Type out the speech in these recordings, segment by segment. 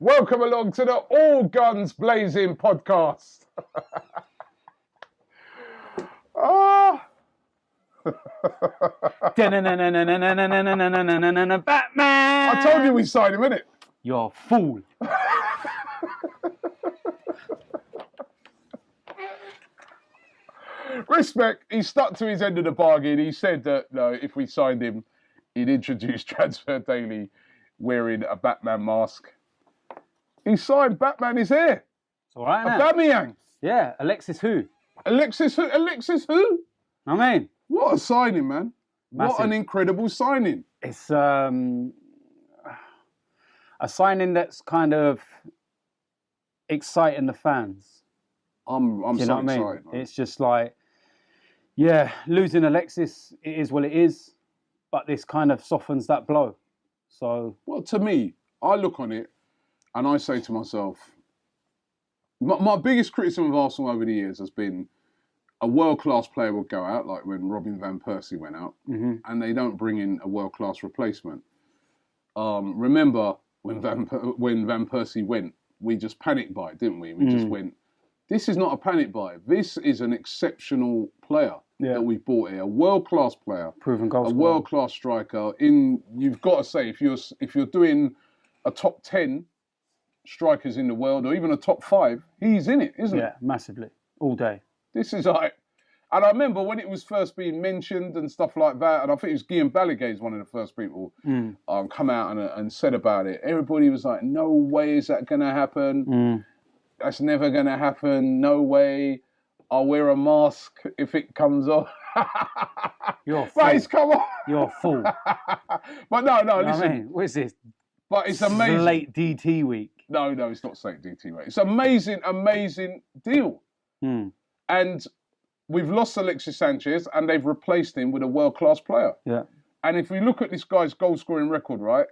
Welcome along to the All Guns Blazing podcast. Batman! I told you we signed him, innit? You're a fool. Respect, he stuck to his end of the bargain. He said that if we signed him, he'd introduce Transfer Daily wearing a Batman mask. He signed Batman is here. It's all right now. Aubameyang. Yeah, Alexis who? Alexis who? Alexis who? I mean, What a signing, man. Massive. What an incredible signing. it's a signing that's kind of exciting the fans. I'm Do you so know what I mean? excited, man. It's just like, yeah, losing Alexis, it is what it is, but this kind of softens that blow. So, Well, to me, I look on it and I say to myself, my biggest criticism of Arsenal over the years has been a world-class player will go out, like when Robin Van Persie went out, and they don't bring in a world-class replacement. Remember when Van Persie went, we just panicked buy, didn't we? We just went, this is not a panic buy. This is an exceptional player that we bought here, a world-class player, proven goal a scorer. world-class striker. You've got to say, if you're doing a top 10 strikers in the world, or even a top 5, he's in it, isn't he? Yeah, massively, all day. This is like, and I remember when it was first being mentioned and stuff like that, and I think it was Guillaume Balaguer is one of the first people come out and said about it. Everybody was like, no way is that going to happen. That's never going to happen. No way. I'll wear a mask if it comes off. You're a fool. Right, come on. You're a fool. But no, You know listen. what I mean? What is this? But it's amazing. Late DT week. No, it's not St. DT, mate. It's amazing deal. And we've lost Alexis Sanchez and they've replaced him with a world-class player. Yeah. And if we look at this guy's goal-scoring record, right,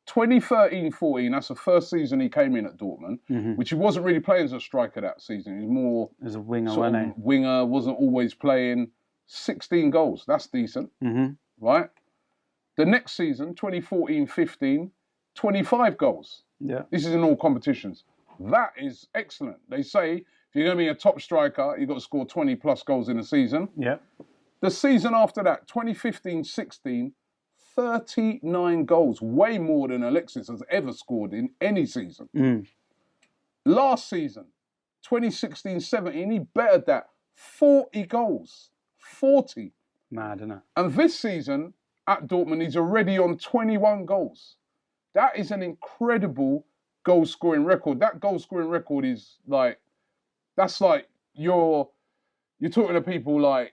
2013-14, that's the first season he came in at Dortmund, which he wasn't really playing as a striker that season. He was more As a winger, sort wasn't of winger, wasn't always playing. 16 goals, that's decent, right? The next season, 2014-15, 25 goals. Yeah. This is in all competitions. That is excellent. They say if you're going to be a top striker, you've got to score 20 plus goals in a season. Yeah. The season after that, 2015-16, 39 goals, way more than Alexis has ever scored in any season. Last season, 2016-17, he bettered that 40 goals. 40. Mad, isn't it? And this season at Dortmund, he's already on 21 goals. That is an incredible goal-scoring record. That goal-scoring record is like, that's like you're talking to people like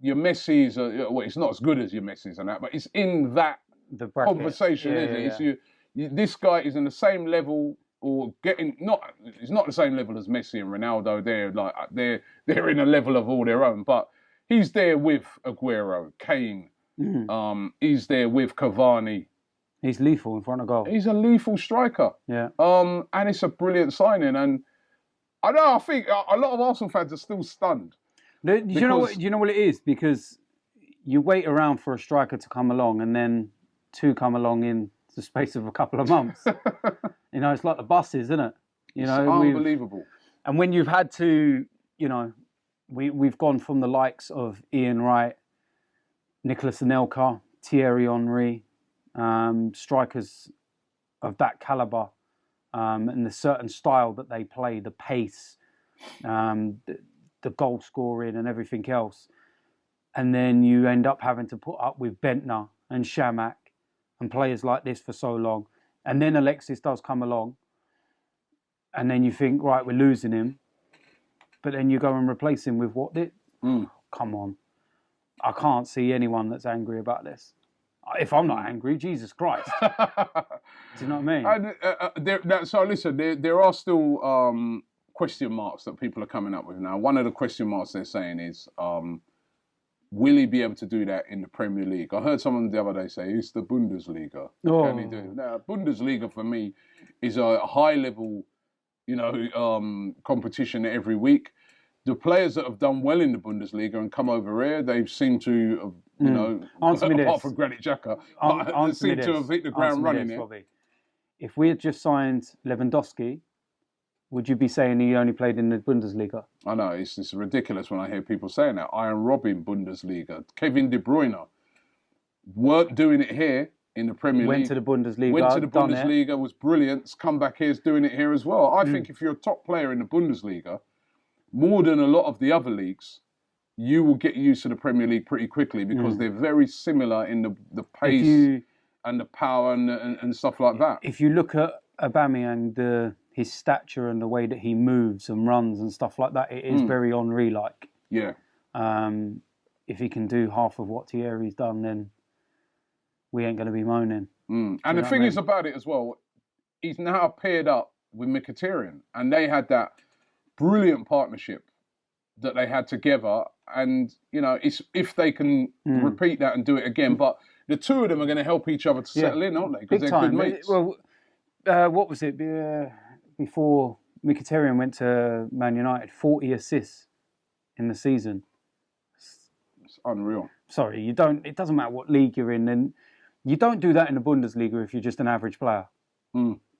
your Messi's, well, it's not as good as your Messi's and that, but it's in that The bracket. conversation, isn't it? It's this guy is in the same level, or it's not the same level as Messi and Ronaldo. They're in a level of all their own, but he's there with Aguero, Kane. He's there with Cavani. He's lethal in front of goal. He's a lethal striker. Yeah. And it's a brilliant signing. And I think a lot of Arsenal fans are still stunned. Do you know what it is? Because you wait around for a striker to come along, and then two come along in the space of a couple of months. It's like the buses, isn't it? It's unbelievable. And when you've had to, we've gone from the likes of Ian Wright, Nicolas Anelka, Thierry Henry, strikers of that calibre, and the certain style that they play, the pace, the goal scoring and everything else. And then you end up having to put up with Bentner and Shamak and players like this for so long. And then Alexis does come along. And then you think, right, we're losing him. But then you go and replace him with what? Come on. I can't see anyone that's angry about this. If I'm not angry, Jesus Christ. Do you know what I mean? So listen, there are still question marks that people are coming up with now. One of the question marks they're saying is, will he be able to do that in the Premier League? I heard someone the other day say, it's the Bundesliga. Can he do it? Now, Bundesliga for me is a high level, competition every week. The players that have done well in the Bundesliga and come over here, they seem to have, Answer me apart this. from Granit Xhaka, Answer they seem me to have hit the ground running. Bobby. if we had just signed Lewandowski, would you be saying he only played in the Bundesliga? I know, it's ridiculous when I hear people saying that. Iron Robin Bundesliga. Kevin De Bruyne weren't doing it here in the Premier League. Went to the Bundesliga. Went to the Bundesliga, was brilliant. Come back here, is doing it here as well. I think if you're a top player in the Bundesliga, more than a lot of the other leagues, you will get used to the Premier League pretty quickly because they're very similar in the pace and the power and stuff like that. If you look at Aubameyang, his stature and the way that he moves and runs and stuff like that, it is very Henry-like. Yeah. If he can do half of what Thierry's done, then we ain't going to be moaning. And the thing is about it as well, he's now paired up with Mkhitaryan, and they had that brilliant partnership that they had together. And, you know, it's if they can repeat that and do it again. But the two of them are going to help each other to settle in, aren't they? Because they're good mates. Well, what was it? Before Mkhitaryan went to Man United, 40 assists in the season. It's unreal. Sorry, it doesn't matter what league you're in, and you don't do that in the Bundesliga if you're just an average player.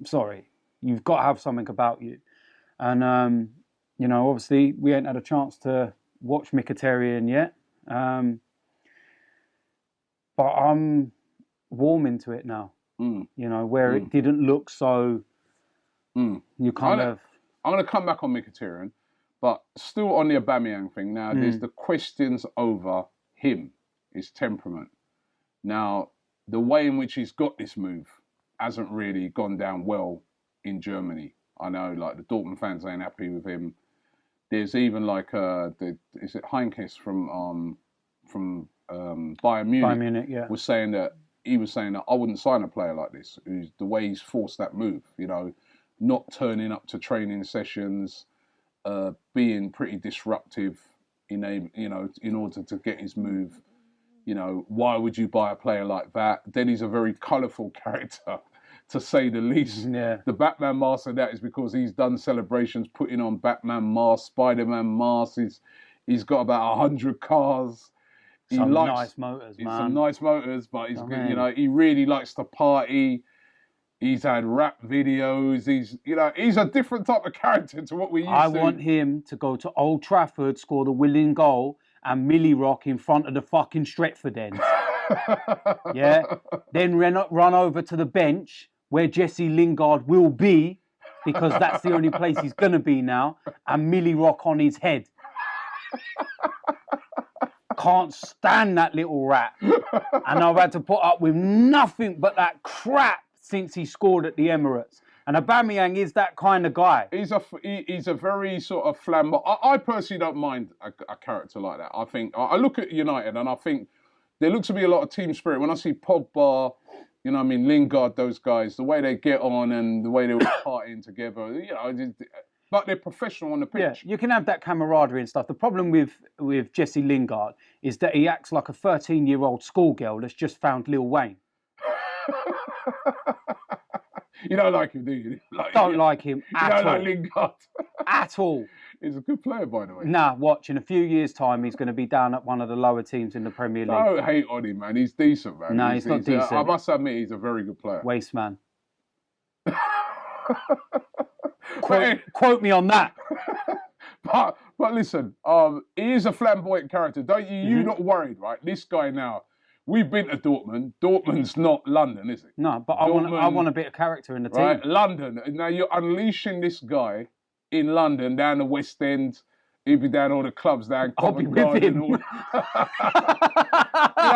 Sorry. You've got to have something about you. And, you know, obviously we ain't had a chance to watch Mkhitaryan yet. But I'm warming to it now. You know, where it didn't look so... You kind of... I'm going to come back on Mkhitaryan, but still on the Aubameyang thing. Now, there's the questions over him, his temperament. Now, the way in which he's got this move hasn't really gone down well in Germany. I know, like, the Dortmund fans ain't happy with him. There's even, like, is it Heinkes from Bayern Munich? Bayern Munich, yeah. Was saying that I wouldn't sign a player like this. The way he's forced that move, you know, not turning up to training sessions, being pretty disruptive in order to get his move. You know, why would you buy a player like that? Then he's a very colourful character, to say the least. Yeah. The Batman mask of that is because he's done celebrations putting on Batman masks, Spider-Man masks. He's got about 100 cars. Nice motors, man. Some nice motors, but he's good, you know, he really likes to party. He's had rap videos. He's a different type of character to what we used to. I want him to go to Old Trafford, score the winning goal, and Millie Rock in front of the fucking Stretford end. Yeah? Then run over to the bench where Jesse Lingard will be, because that's the only place he's going to be now, and Millie Rock on his head. Can't stand that little rat. And I've had to put up with nothing but that crap since he scored at the Emirates. And Aubameyang is that kind of guy. He's a very sort of flamboyant. I personally don't mind a character like that. I think I look at United and I think there looks to be a lot of team spirit. When I see Pogba, you know, I mean Lingard, those guys, the way they get on and the way they were partying together, you know, but they're professional on the pitch. Yeah, you can have that camaraderie and stuff. The problem with Jesse Lingard is that he acts like a 13-year-old schoolgirl that's just found Lil Wayne. You don't like him, do you? Don't like him at all. You don't like Lingard? At all. He's a good player, by the way. Nah, watch. In a few years' time, he's going to be down at one of the lower teams in the Premier League. Don't hate on him, man. He's decent, man. No, he's not decent. I must admit, he's a very good player. Waste man. Quote me on that. But listen, he is a flamboyant character. Don't you? You're not worried, right? This guy now. We've been to Dortmund. Dortmund's not London, is it? No, but I want a bit of character in the team. Right, London. Now you're unleashing this guy in London, down the West End. He'll be down all the clubs down Covent Garden. You know,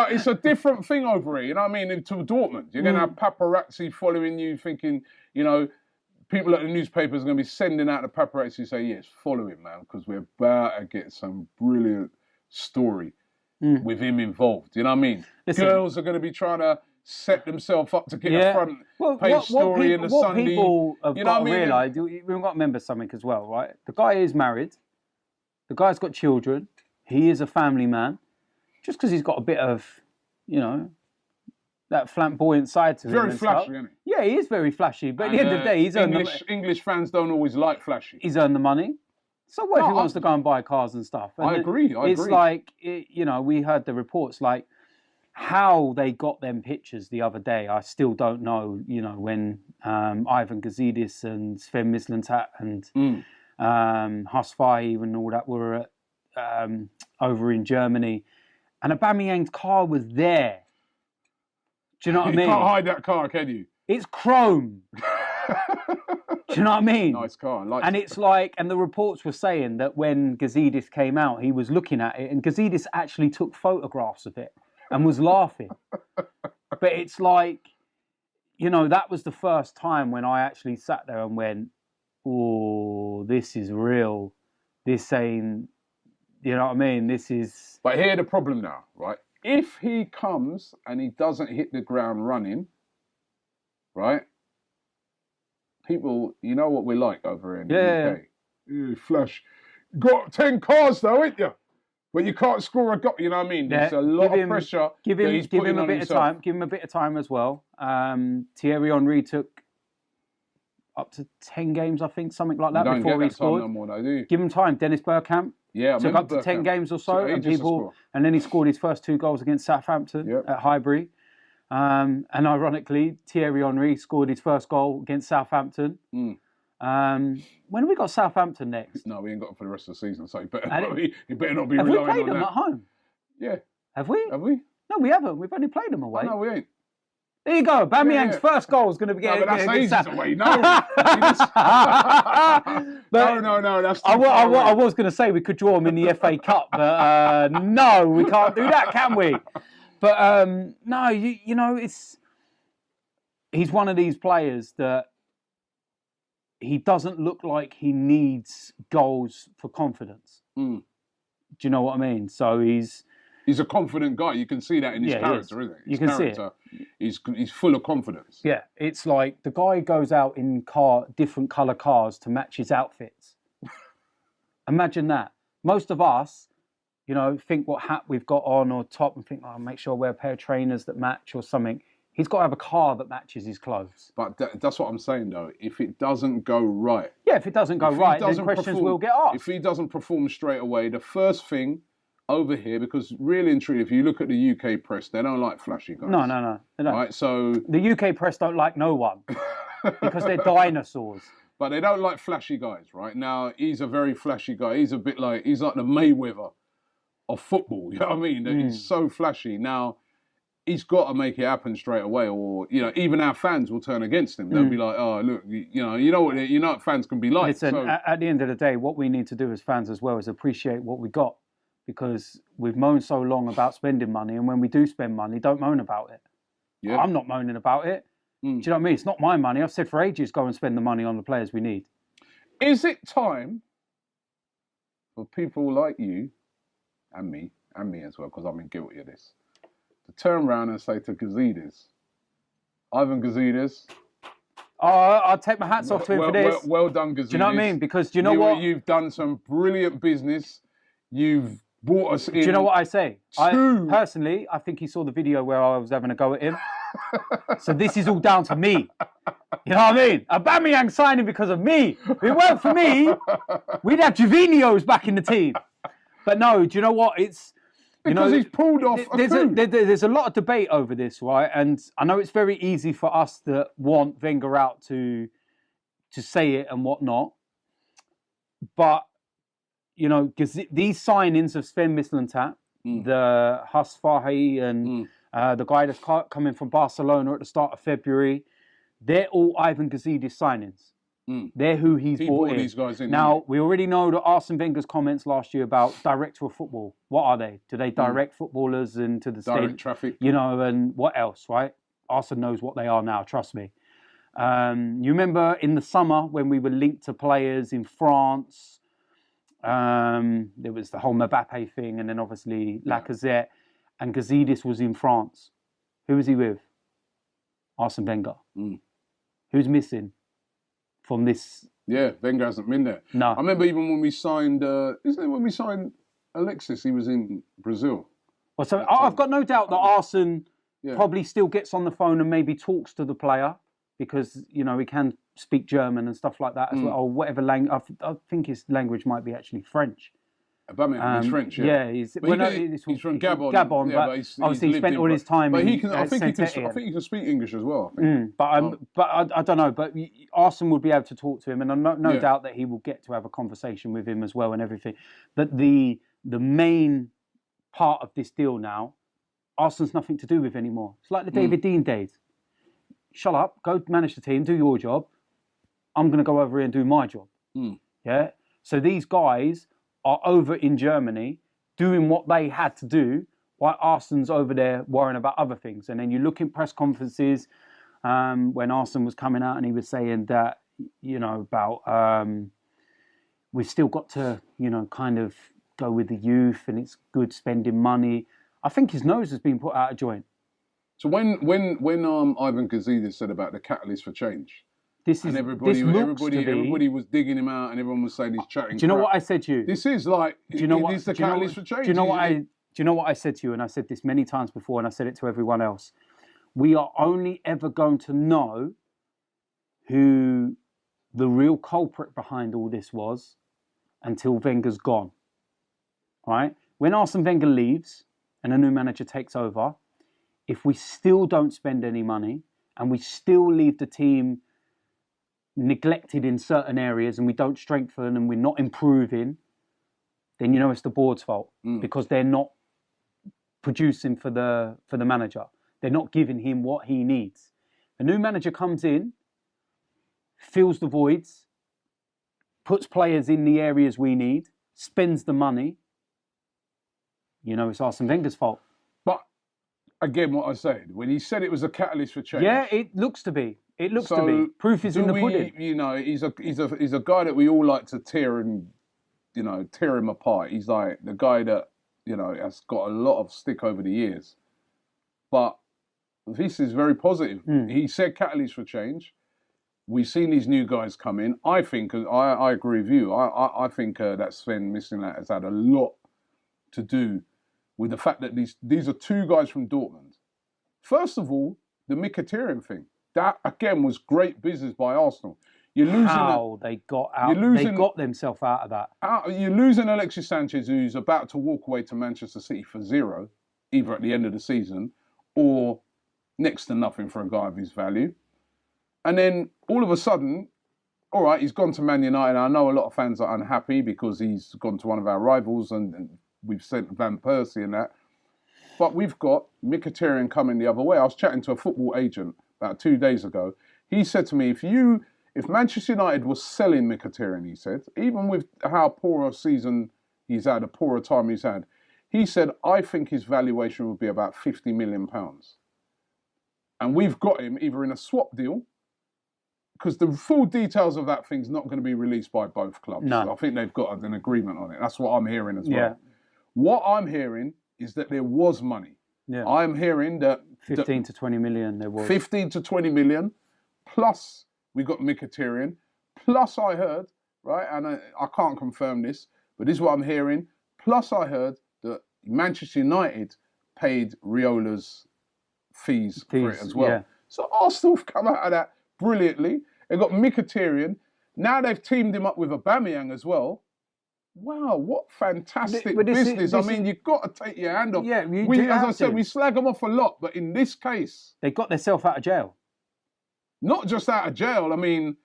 it's a different thing over here. You know what I mean? To Dortmund, you're going to have paparazzi following you, thinking, you know, people at the newspapers are going to be sending out the paparazzi say, yes, follow him, man, because we're about to get some brilliant story with him involved. You know what I mean? Listen, girls are going to be trying to set themselves up to get a front page story in the Sunday. People have you know got what to I mean? realise, we've got to remember something as well, right? The guy is married. The guy's got children. He is a family man. Just because he's got a bit of, you know, that flamboyant side to him. Very flashy, isn't he? Yeah, he is very flashy. But at the end of the day, he's earned the money. English fans don't always like flashy. He's earned the money. So what if he wants to go and buy cars and stuff? And I agree. It's like, you know, we heard the reports like how they got them pictures the other day, I still don't know. You know, when Ivan Gazidis and Sven Mislintat and Huss Fahey and all that were over in Germany, and Aubameyang's car was there. Do you know what I mean? You can't hide that car, can you? It's chrome. Do you know what I mean? Nice car. And it's like, and the reports were saying that when Gazidis came out, he was looking at it, and Gazidis actually took photographs of it and was laughing. But it's like, you know, that was the first time when I actually sat there and went, oh, this is real. This ain't, you know what I mean? This is... But here's the problem now, right? If he comes and he doesn't hit the ground running, right? People, you know what we're like over in the UK. You flash. Got 10 cars though, ain't you? But you can't score a goal, you know what I mean? There's a lot of pressure give him a bit of time. Give him a bit of time as well. Thierry Henry took up to 10 games, I think, something like that, before he scored. No more, though, do you? Give him time. Dennis Bergkamp took up to 10 games or so, and then he scored his first 2 goals against Southampton at Highbury. And ironically, Thierry Henry scored his first goal against Southampton. When have we got Southampton next? No, we ain't got them for the rest of the season, so you better not be relying on that. Have we played them at home? Yeah. Have we? Have we? No, we haven't. We've only played them away. Oh, no, we ain't. There you go. Aubameyang's first goal is going to be getting... No, but that's ages away. No. No, that's too far away. I was going to say we could draw him in the FA Cup, but no, we can't do that, can we? But no, you know, he's one of these players that he doesn't look like he needs goals for confidence. Do you know what I mean? So he's a confident guy. You can see that in his character, isn't it? You can see it. He's full of confidence. Yeah, it's like the guy goes out in different colour cars to match his outfits. Imagine that. Most of us, you know, think what hat we've got on or top and think, oh, make sure I wear a pair of trainers that match or something. He's got to have a car that matches his clothes. But that's what I'm saying, though. If it doesn't go right... Yeah, if it doesn't go right, then questions will get asked. If he doesn't perform straight away, the first thing over here, because really and truly, if you look at the UK press, they don't like flashy guys. No. They don't. Right, so... The UK press don't like no one because they're dinosaurs. But they don't like flashy guys, right? Now, he's a very flashy guy. He's like the Mayweather of football, you know what I mean? That he's so flashy. Now, he's got to make it happen straight away, or, you know, even our fans will turn against him. They'll be like, oh, look, you know what fans can be like. Listen, at the end of the day, what we need to do as fans as well is appreciate what we got, because we've moaned so long about spending money, and when we do spend money, don't moan about it. Yeah. I'm not moaning about it. Do you know what I mean? It's not my money. I've said for ages, go and spend the money on the players we need. Is it time for people like you and me as well, because I'm guilty of this, to turn around and say to Gazidis, Ivan Gazidis, I'll take my hats off to him for this. Well done, Gazidis. Do you know what I mean? Because do you know what? You've done some brilliant business. You've brought us in. Do you know what I say? Personally, I think he saw the video where I was having a go at him. So this is all down to me. You know what I mean? Aubameyang signing because of me. If it weren't for me, we'd have Jovinios back in the team. But no, do you know what? It's... Because he's pulled off there's a lot of debate over this, right? And I know it's very easy for us that want Wenger out to say it and whatnot. But, you know, these signings of Sven Mislintat, the Huss Fahey and the guy that's coming from Barcelona at the start of February, they're all Ivan Gazidis signings. They're who he brought in. These guys in. Now, we already know that Arsene Wenger's comments last year about director of football. What are they? Do they direct footballers into the stadium? Direct traffic. You know, and what else, right? Arsene knows what they are now, trust me. You remember in the summer when we were linked to players in France, there was the whole Mbappe thing, and then obviously Lacazette, and Gazidis was in France. Who was he with? Arsene Wenger. Who's missing from this? Yeah, Wenger hasn't been there. No. I remember even when we signed, isn't it when we signed Alexis, he was in Brazil. Well, so I've got no doubt that Arsene probably still gets on the phone and maybe talks to the player, because, you know, he can speak German and stuff like that as well, or whatever language. I think his language might be actually French. Aubameyang, he's French, yeah. he's he's from Gabon. Gabon, yeah, but he's obviously he spent all his time. But in, he can. I think he can. Saint-Étienne. I think he can speak English as well. I think. But I don't know. But Arsenal would be able to talk to him, and no Yeah. doubt that he will get to have a conversation with him as well and everything. But the main part of this deal now, Arsenal's nothing to do with anymore. It's like the David Dean days. Shut up, go manage the team, do your job. I'm going to go over here and do my job. Yeah. So these guys are over in Germany doing what they had to do, while Arsenal's over there worrying about other things. And then you look in press conferences when Arsenal was coming out and he was saying that, about we've still got to, kind of go with the youth and it's good spending money. I think his nose has been put out of joint. So when Ivan Gazidis said about the catalyst for change, everybody was digging him out, and everyone was saying he's chatting. Do you know what I said to you? This is like this the catalyst for change. Do you know what I said to you? And I said this many times before, and I said it to everyone else. We are only ever going to know who the real culprit behind all this was until Wenger's gone. Right? When Arsene Wenger leaves and a new manager takes over, if we still don't spend any money and we still leave the team neglected in certain areas and we don't strengthen and we're not improving, then it's the board's fault because they're not producing for the manager. They're not giving him what he needs. A new manager comes in, fills the voids, puts players in the areas we need, spends the money. It's Arsene Wenger's fault. But again, what I said, when he said it was a catalyst for change. Yeah, it looks to be. It looks to be. Proof is in the pudding. He's a guy that we all like to tear him apart. He's like the guy that, has got a lot of stick over the years. But this is very positive. He said catalyst for change. We've seen these new guys come in. I think, I agree with you. I think that Sven Mislintat has had a lot to do with the fact that these are two guys from Dortmund. First of all, the Mkhitaryan thing. That, again, was great business by Arsenal. You're losing they got out. They got themselves out of that. You're losing Alexis Sanchez, who's about to walk away to Manchester City for zero, either at the end of the season or next to nothing for a guy of his value. And then all of a sudden, all right, he's gone to Man United. I know a lot of fans are unhappy because he's gone to one of our rivals and we've sent Van Persie and that. But we've got Mkhitaryan coming the other way. I was chatting to a football agent about 2 days ago. He said to me, if Manchester United was selling Mkhitaryan, he said, even with how poor a season he's had, a poorer time he's had, he said, I think his valuation would be about £50 million. And we've got him either in a swap deal, because the full details of that thing's not going to be released by both clubs. No. I think they've got an agreement on it. That's what I'm hearing as well. Yeah. What I'm hearing is that there was money. Yeah. I'm hearing that 15 to 20 million there was. 15 to 20 million, plus we got Mkhitaryan, plus I heard, right, and I can't confirm this, but this is what I'm hearing, plus I heard that Manchester United paid Riola's fees for it as well. Yeah. So Arsenal have come out of that brilliantly. They've got Mkhitaryan. Now they've teamed him up with Aubameyang as well. Wow, what fantastic business. I mean, you've got to take your hand off. Yeah, as I said, we slag them off a lot, but in this case... They got themselves out of jail. Not just out of jail. I mean,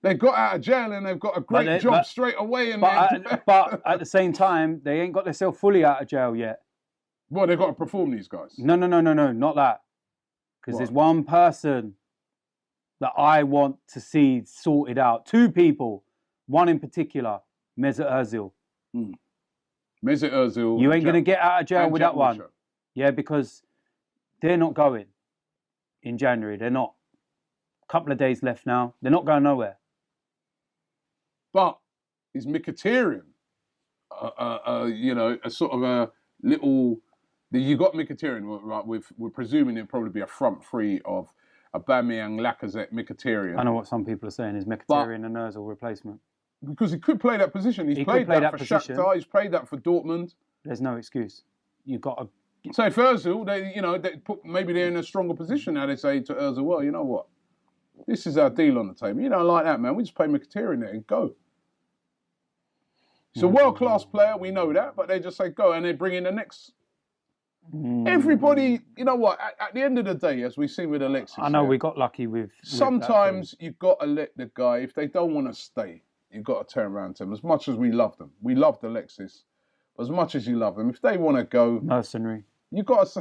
they got out of jail and they've got a great job straight away. But at the same time, they ain't got themselves fully out of jail yet. Well, they've got to perform, these guys. No, not that. Because there's one person that I want to see sorted out. Two people. One in particular, Mesut Ozil. Mesut Ozil. You ain't going to get out of jail with that one. Yeah, because they're not going in January. They're not. Couple of days left now. They're not going nowhere. But is Mkhitaryan, a sort of a little... You got Mkhitaryan, right? We're presuming it'll probably be a front three of Aubameyang, Lacazette, Mkhitaryan. I know what some people are saying is Mkhitaryan and Ozil replacement. Because he could play that position. He played that for Shakhtar. He's played that for Dortmund. There's no excuse. You've got to... So for Ozil, maybe they're in a stronger position now. They say to Ozil, well, you know what? This is our deal on the table. You don't like that, man. We just pay Mkhitaryan there and go. He's a world-class player, we know that, but they just say go, and they bring in the next. Everybody, you know what? At the end of the day, as we've seen with Alexis, I know we got lucky with. Sometimes you've got to let the guy, if they don't want to stay, you've got to turn around to them. As much as we love them, we loved Alexis. As much as you love them, if they want to go, mercenary. You got to say.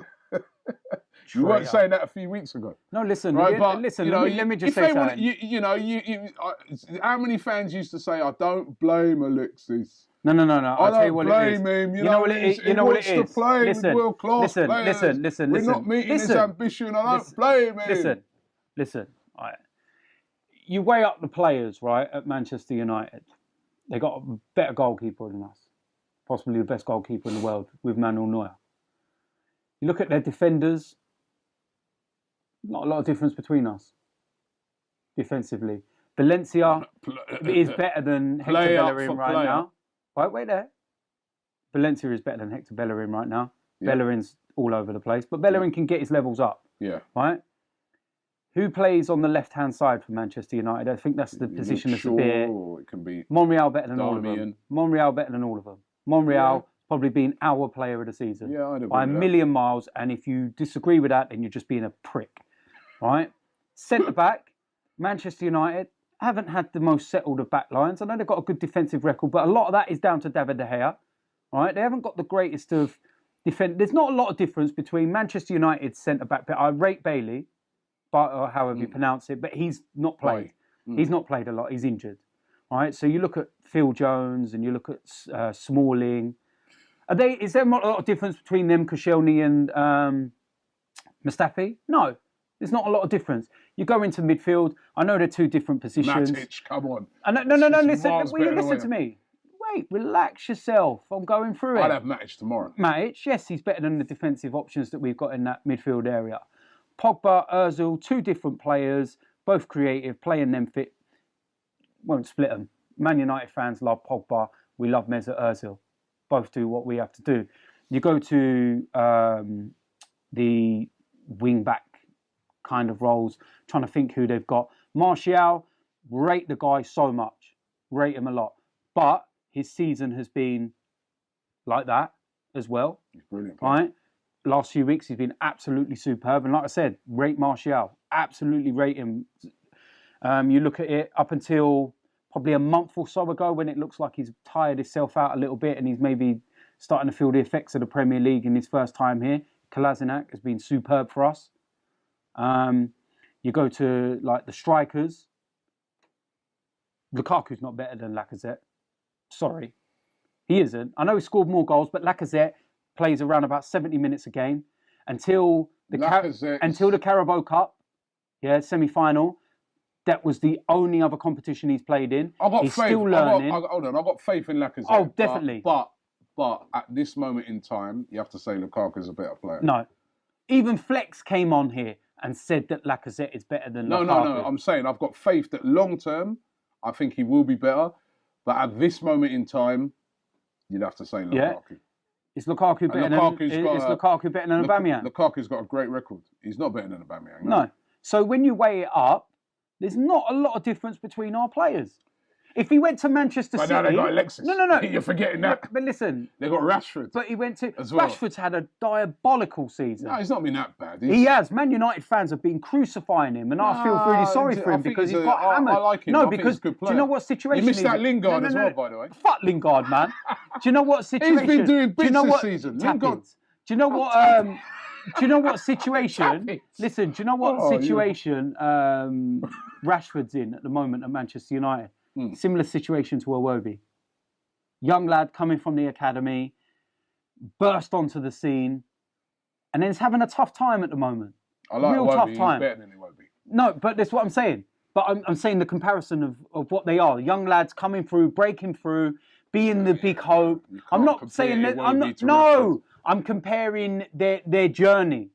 You weren't saying that a few weeks ago. No, listen, right? But, listen. You know, let me just say something. How many fans used to say, "I don't blame Alexis." No. I'll tell you what it is. Blame him. You know what it is. He wants to play with world-class players. Listen. We're not meeting his ambition. I don't blame him. Listen. Right. You weigh up the players, right, at Manchester United. They got a better goalkeeper than us, possibly the best goalkeeper in the world with Manuel Neuer. You look at their defenders. Not a lot of difference between us defensively. Valencia is better than Hector Bellerin right now. Right, wait there. Valencia is better than Hector Bellerin right now. Yeah. Bellerin's all over the place, but Bellerin can get his levels up. Yeah. Right? Who plays on the left-hand side for Manchester United? I think that's the position that's a bit... It can be Monreal better than all of them. Monreal better than all of them. Monreal probably been our player of the season. Yeah, I'd agree by a million miles, and if you disagree with that, then you're just being a prick. Right? Centre-back, Manchester United haven't had the most settled of back lines. I know they've got a good defensive record, but a lot of that is down to David De Gea. Right? They haven't got the greatest of defense. There's not a lot of difference between Manchester United's centre-back. I rate Bailey, or however you pronounce it, but he's not played. He's not played a lot. He's injured. Right? So you look at Phil Jones and you look at Smalling. Is there not a lot of difference between them, Koscielny and Mustafi? No. There's not a lot of difference. You go into midfield. I know they're two different positions. Matic, come on. No, listen. Will you listen to me? Wait, relax yourself. I'm going through it. I'll have Matic tomorrow. Matic, yes, he's better than the defensive options that we've got in that midfield area. Pogba, Ozil, two different players, both creative, playing them fit. Won't split them. Man United fans love Pogba. We love Mesut Ozil. Both do what we have to do. You go to the wing-back kind of roles, trying to think who they've got. Martial, rate the guy so much. Rate him a lot. But his season has been like that as well. He's brilliant. Right? Last few weeks, he's been absolutely superb. And like I said, rate Martial. Absolutely rate him. You look at it up until probably a month or so ago when it looks like he's tired himself out a little bit and he's maybe starting to feel the effects of the Premier League in his first time here. Kolasinac has been superb for us. You go to like the strikers. Lukaku's not better than Lacazette. Sorry. He isn't. I know he scored more goals, but Lacazette plays around about 70 minutes a game until the Carabao Cup, semi-final. That was the only other competition he's played in. He's still learning. Hold on, I've got faith in Lacazette. Oh, definitely. But at this moment in time, you have to say Lukaku's a better player. No. Even Flex came on here and said that Lacazette is better than Lukaku. No. I'm saying I've got faith that long term, I think he will be better. But at this moment in time, you'd have to say Lukaku. Yeah. Is Lukaku better than Aubameyang? Lukaku's got a great record. He's not better than Aubameyang. No. So when you weigh it up, there's not a lot of difference between our players. If he went to Manchester City... But now they got Alexis. No. You're forgetting that. But listen... They got Rashford. But he went to... as well. Rashford's had a diabolical season. No, he's not been that bad. He has. Man United fans have been crucifying him, and I feel really sorry for him because he's got hammered. I like him. No, I think because he's a good player. do you know what situation you missed that Lingard as well, by the way. Fuck Lingard, man. Do you know what situation... He's been doing bits this season. Lingard. Do you know what... do you know what situation... Listen, do you know what situation Rashford's in at the moment at Manchester United? Similar situation to Iwobi. Young lad coming from the academy, burst onto the scene, and then is having a tough time at the moment. I like Real Iwobi. tough time. He's better than Iwobi. No, but that's what I'm saying. But I'm saying the comparison of what they are. Young lads coming through, breaking through, being the big hope. I'm not saying that... I'm comparing their journey.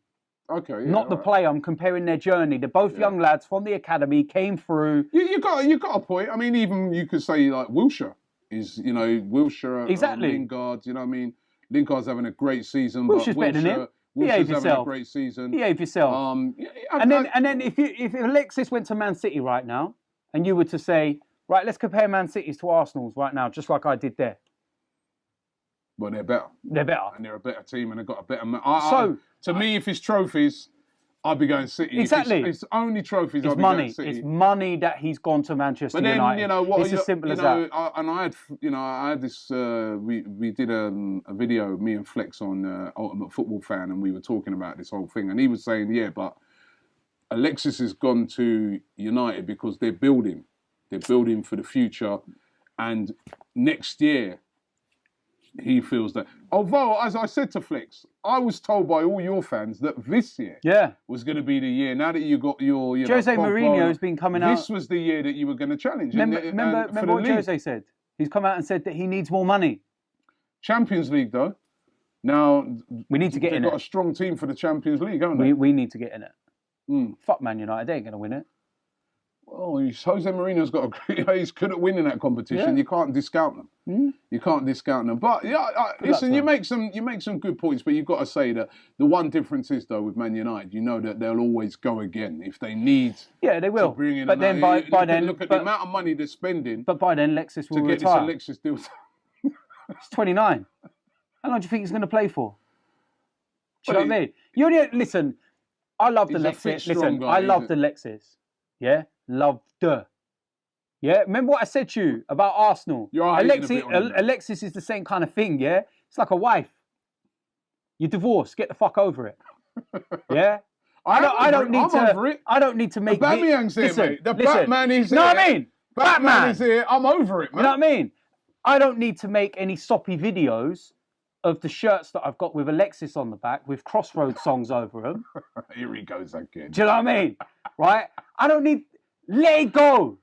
Okay, not the play. I'm comparing their journey. They're both young lads from the academy, came through. You got a point. I mean, even you could say like Wilshere is, Wilshere, exactly. Lingard. You know what I mean? Lingard's having a great season. Wilshere's better than him. Wilshere's having a great season. Behave yourself. And then if Alexis went to Man City right now, and you were to say, right, let's compare Man City's to Arsenal's right now, just like I did there. Well, they're better. They're better. And they're a better team and they've got a better... to me, if it's trophies, I'd be going City. Exactly. If it's only trophies, It's I'd be money. going City. It's money that he's gone to Manchester But then, United. you know, what... It's as simple as that. I had this... we did a video, me and Flex, on Ultimate Football Fan, and we were talking about this whole thing. And he was saying, yeah, but Alexis has gone to United because they're building. They're building for the future. And next year... he feels that. Although, as I said to Flex, I was told by all your fans that this year was going to be the year. Now that you got your... Jose Mourinho has been coming out... This was the year that you were going to challenge. Remember what Jose said? He's come out and said that he needs more money. Champions League, though. Now... we need to get in it. They've got a strong team for the Champions League, haven't they? We need to get in it. Fuck Man United, they ain't going to win it. Well, Jose Mourinho's got he's good at winning that competition. You can't discount them. You can't discount them. But yeah, listen, you make some good points. But you've got to say that the one difference is though with Man United, you know that they'll always go again if they need. Yeah, they will. To bring in but then by then, look at the amount of money they're spending. But by then, Alexis will retire. To get this Alexis deal. He's 29. How long do you think he's going to play for? Do you know what I mean? You only listen. I loved Alexis. Listen, I loved Alexis. Yeah. Loved her. Yeah, remember what I said to you about Arsenal? Alexis is the same kind of thing, yeah? It's like a wife. You divorce, get the fuck over it. Yeah? I don't need to make... Aubameyang's here, mate. The Batman is here. You know what I mean? Batman is here. I'm over it, man. You know what I mean? I don't need to make any soppy videos of the shirts that I've got with Alexis on the back with Crossroads songs over them. Here he goes again. Do you know what I mean? Right? I don't need... Let it go.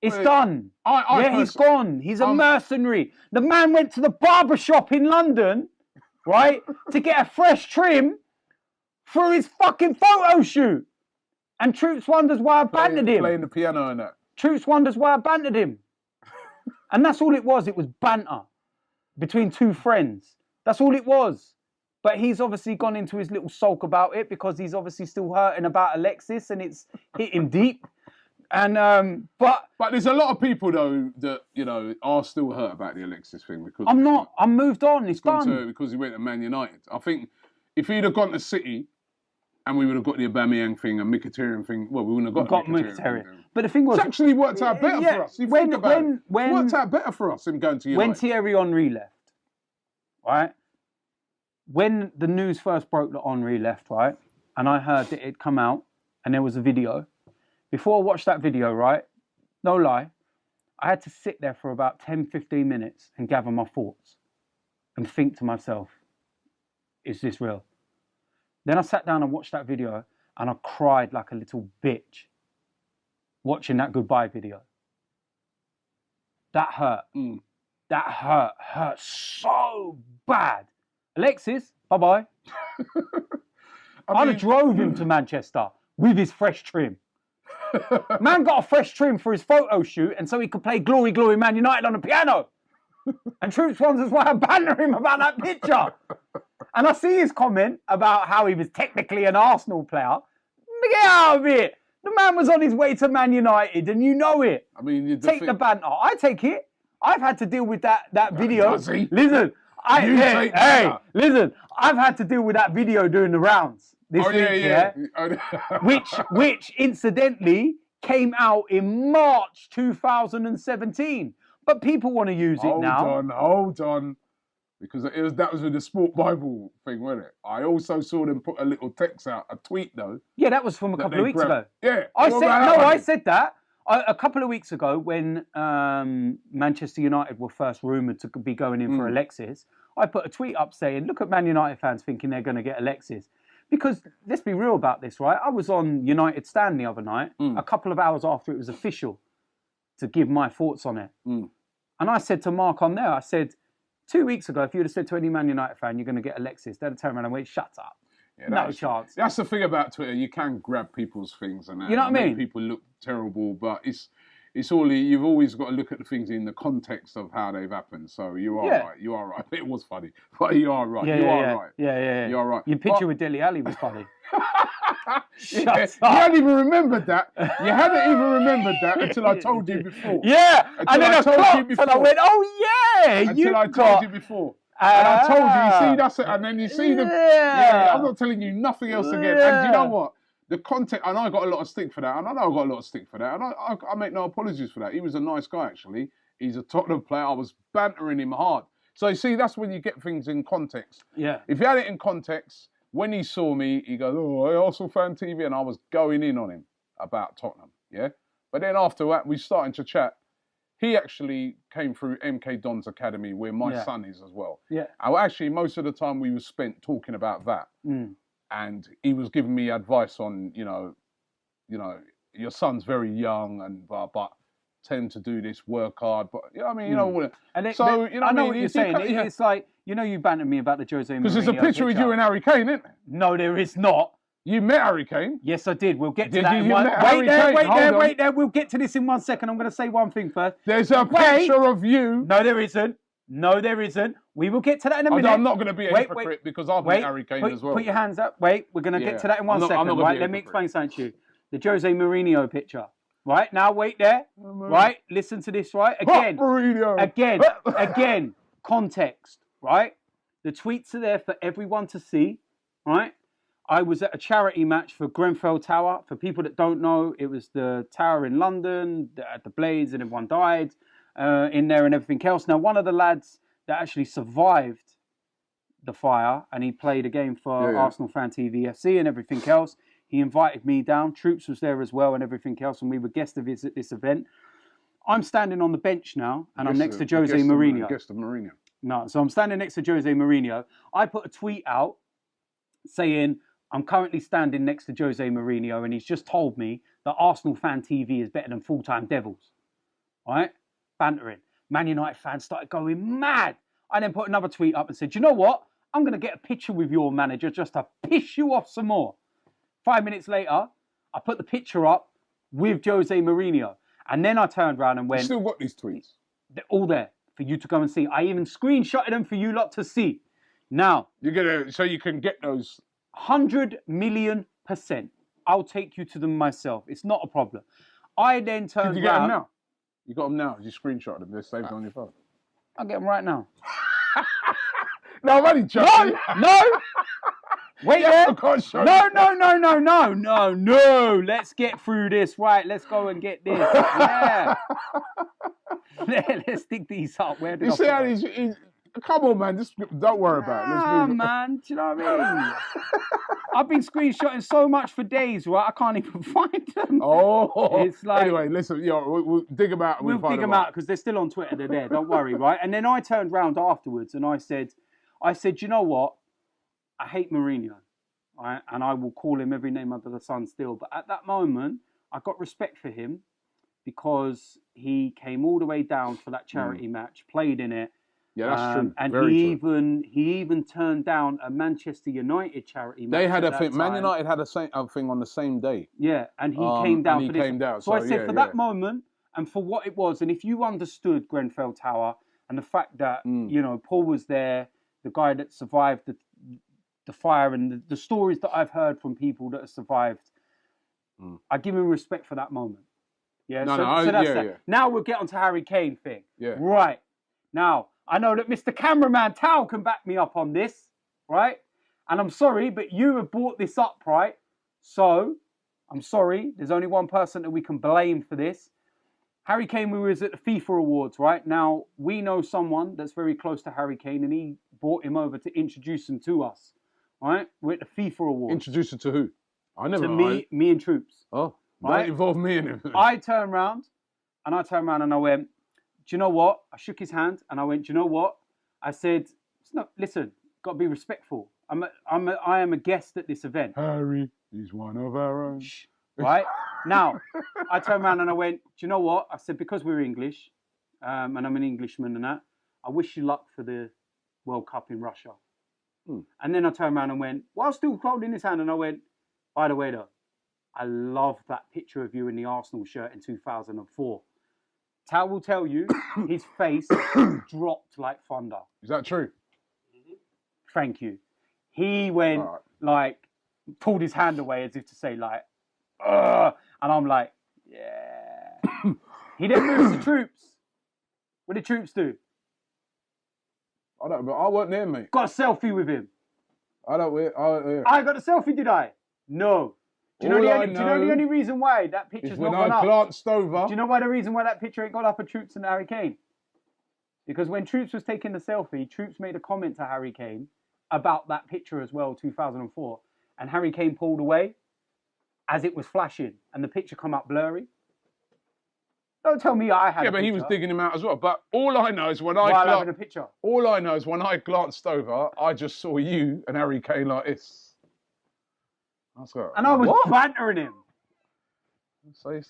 It's done. He's gone. He's a mercenary. The man went to the barber shop in London, right, to get a fresh trim for his fucking photo shoot. And Troops wonders why I bantered him. Playing the piano and that. Troops wonders why I bantered him. And that's all it was. It was banter between two friends. That's all it was. But he's obviously gone into his little sulk about it because he's obviously still hurting about Alexis and it's hit him deep. And but there's a lot of people though that are still hurt about the Alexis thing because I'm not. I'm moved on. It's done because he went to Man United. I think if he'd have gone to City, and we would have got the Aubameyang thing and Mkhitaryan thing. Well, we wouldn't have got Mkhitaryan. But the thing was, it's actually worked out better for us. It worked out better for us him going to United. When Thierry Henry left, right? When the news first broke that Henry left, right, and I heard that it'd come out and there was a video. Before I watched that video, right, no lie, I had to sit there for about 10, 15 minutes and gather my thoughts and think to myself, is this real? Then I sat down and watched that video and I cried like a little bitch watching that goodbye video. That hurt. That hurt so bad. Alexis, bye-bye. I'd have drove him to Manchester with his fresh trim. Man got a fresh trim for his photo shoot and so he could play Glory, Glory, Man United on the piano. And Troops wonders why I banter him about that picture. And I see his comment about how he was technically an Arsenal player. Get out of it. The man was on his way to Man United and you know it. I mean, take the banter. I take it. I've had to deal with that video. Listen, listen, I've had to deal with that video doing the rounds this week, which incidentally came out in March 2017. But people want to use it now. Hold on. Because that was with the Sport Bible thing, wasn't it? I also saw them put a little text out, a tweet though. Yeah, that was from a couple of weeks ago. Yeah. I said that. A couple of weeks ago when Manchester United were first rumoured to be going in for Alexis, I put a tweet up saying, look at Man United fans thinking they're going to get Alexis. Because let's be real about this, right? I was on United Stand the other night, a couple of hours after it was official, to give my thoughts on it. And I said to Mark on there, I said, 2 weeks ago, if you'd have said to any Man United fan, you're going to get Alexis, they'd have turned around and went, shut up. Yeah, no chance. That's the thing about Twitter. You can grab people's things and you know what I mean? People look terrible, but it's all you've always got to look at the things in the context of how they've happened. So you are right. You are right. It was funny, but you are right. You are right. Yeah. You are right. Your picture with Dele Alli was funny. You hadn't even remembered that. You hadn't even remembered that until I told you before. Yeah, and then I told you before. And I went, oh yeah, until I told you before. And I told you see, that's it. And then you see I'm not telling you nothing else again. And you know what? The content, and I got a lot of stick for that, and I know I got a lot of stick for that, and I make no apologies for that. He was a nice guy, actually. He's a Tottenham player. I was bantering him hard. So you see, that's when you get things in context. Yeah. If you had it in context, when he saw me, he goes, "Oh, hey, ArsenalFanTV," and I was going in on him about Tottenham, yeah? But then after that, we started to chat. He actually came through MK Don's Academy, where my son is as well. Yeah. And actually, most of the time we were spent talking about that. And he was giving me advice on, you know, your son's very young, and but tend to do this, work hard. But you know, I mean, you know, and it, so you know, I know what you're saying. It's like, you know, you bantered me about the Jose Mourinho. Because there's a picture with you and Harry Kane, isn't there? No, there is not. You met Harry Kane? Yes, I did. We'll get to Did that you- in you one. met Harry Kane? Wait there. We'll get to this in 1 second. I'm going to say one thing first. There's a picture of you. No, there isn't. No, there isn't. We will get to that in a minute. I'm not going to be a hypocrite because I've met Harry Kane as well. Put your hands up. Wait, we're going to get to that in 1 second. Right, let me explain something to you. The Jose Mourinho picture. Right, now wait there. Right, listen to this, right? Again, context, right? The tweets are there for everyone to see, right? I was at a charity match for Grenfell Tower. For people that don't know, it was the tower in London at the Blades, and everyone died in there and everything else. Now, one of the lads that actually survived the fire, and he played a game for ArsenalFanTV A.F.C. and everything else, he invited me down. Troops was there as well and everything else, and we were guests of his at this event. I'm standing on the bench now, and I'm next to Jose Mourinho. Guest of Mourinho. No, so I'm standing next to Jose Mourinho. I put a tweet out saying, I'm currently standing next to Jose Mourinho, and he's just told me that ArsenalFanTV is better than full-time Devils. All right? Bantering. Man United fans started going mad. I then put another tweet up and said, you know what? I'm going to get a picture with your manager just to piss you off some more. 5 minutes later, I put the picture up with Jose Mourinho. And then I turned around and went... You still got these tweets? They're all there for you to go and see. I even screenshotted them for you lot to see. Now... You're going to... So you can get those... 100 million%. I'll take you to them myself. It's not a problem. I then turned around... Did you get them now? You got them now. You screenshot them. They're saved on your phone. I'll get them right now. No, I'm only joking. No! Wait there. No. Let's get through this. Right, let's go and get this. Yeah. Let's dig these up. Where did you see how he's... Come on, man. Just don't worry about it. Ah, man. Do you know what I mean? I've been screenshotting so much for days, right? I can't even find them. Oh. It's like... Anyway, listen. We'll dig them out. We'll dig them out because they're still on Twitter. They're there. Don't worry, right? And then I turned round afterwards and I said, you know what? I hate Mourinho. Right? And I will call him every name under the sun still. But at that moment, I got respect for him because he came all the way down for that charity match, played in it. Yeah, that's true. And Very true. he even turned down a Manchester United charity match. They had a thing. Man United had a thing on the same day. Yeah, and he came down for this. So I said for that moment and for what it was, and if you understood Grenfell Tower and the fact that you know Paul was there, the guy that survived the fire, and the stories that I've heard from people that have survived, I give him respect for that moment. Yeah. So that's that. Yeah. Now we'll get on to Harry Kane thing. Yeah. Right. Now, I know that Mr. Cameraman Tao can back me up on this, right? And I'm sorry, but you have brought this up, right? So, I'm sorry. There's only one person that we can blame for this. Harry Kane, we was at the FIFA Awards, right? Now, we know someone that's very close to Harry Kane, and he brought him over to introduce him to us, right? We're at the FIFA Awards. Introduce it to who? I never know. To me and Troops. Oh, right? Don't involve me in it. I turned around and I went, do you know what? I shook his hand and I went, do you know what? I said, listen, got to be respectful. I am a guest at this event. Harry, he's one of our own. Right? Now, I turned around and I went, do you know what? I said, because we're English, and I'm an Englishman and that, I wish you luck for the World Cup in Russia. And then I turned around and went, while still holding his hand, and I went, by the way though, I love that picture of you in the Arsenal shirt in 2004. Tal will tell you, his face dropped like thunder. Is that true? Thank you. He went, pulled his hand away as if to say, ugh. And I'm like, yeah. He then moves to Troops. What did Troops do? I don't. I weren't there, mate. Got a selfie with him. I don't. I got a selfie, did I? No. Do you know the only reason why that picture's not gone up? When I glanced over. Do you know why the reason why that picture ain't got up of Troops and Harry Kane? Because when Troops was taking the selfie, Troops made a comment to Harry Kane about that picture as well, 2004, and Harry Kane pulled away as it was flashing, and the picture come up blurry. Don't tell me I had. Yeah, but he was digging him out as well. But all I know is when having a picture. All I know is when I glanced over, I just saw you and Harry Kane like this. And I was bantering him. Say.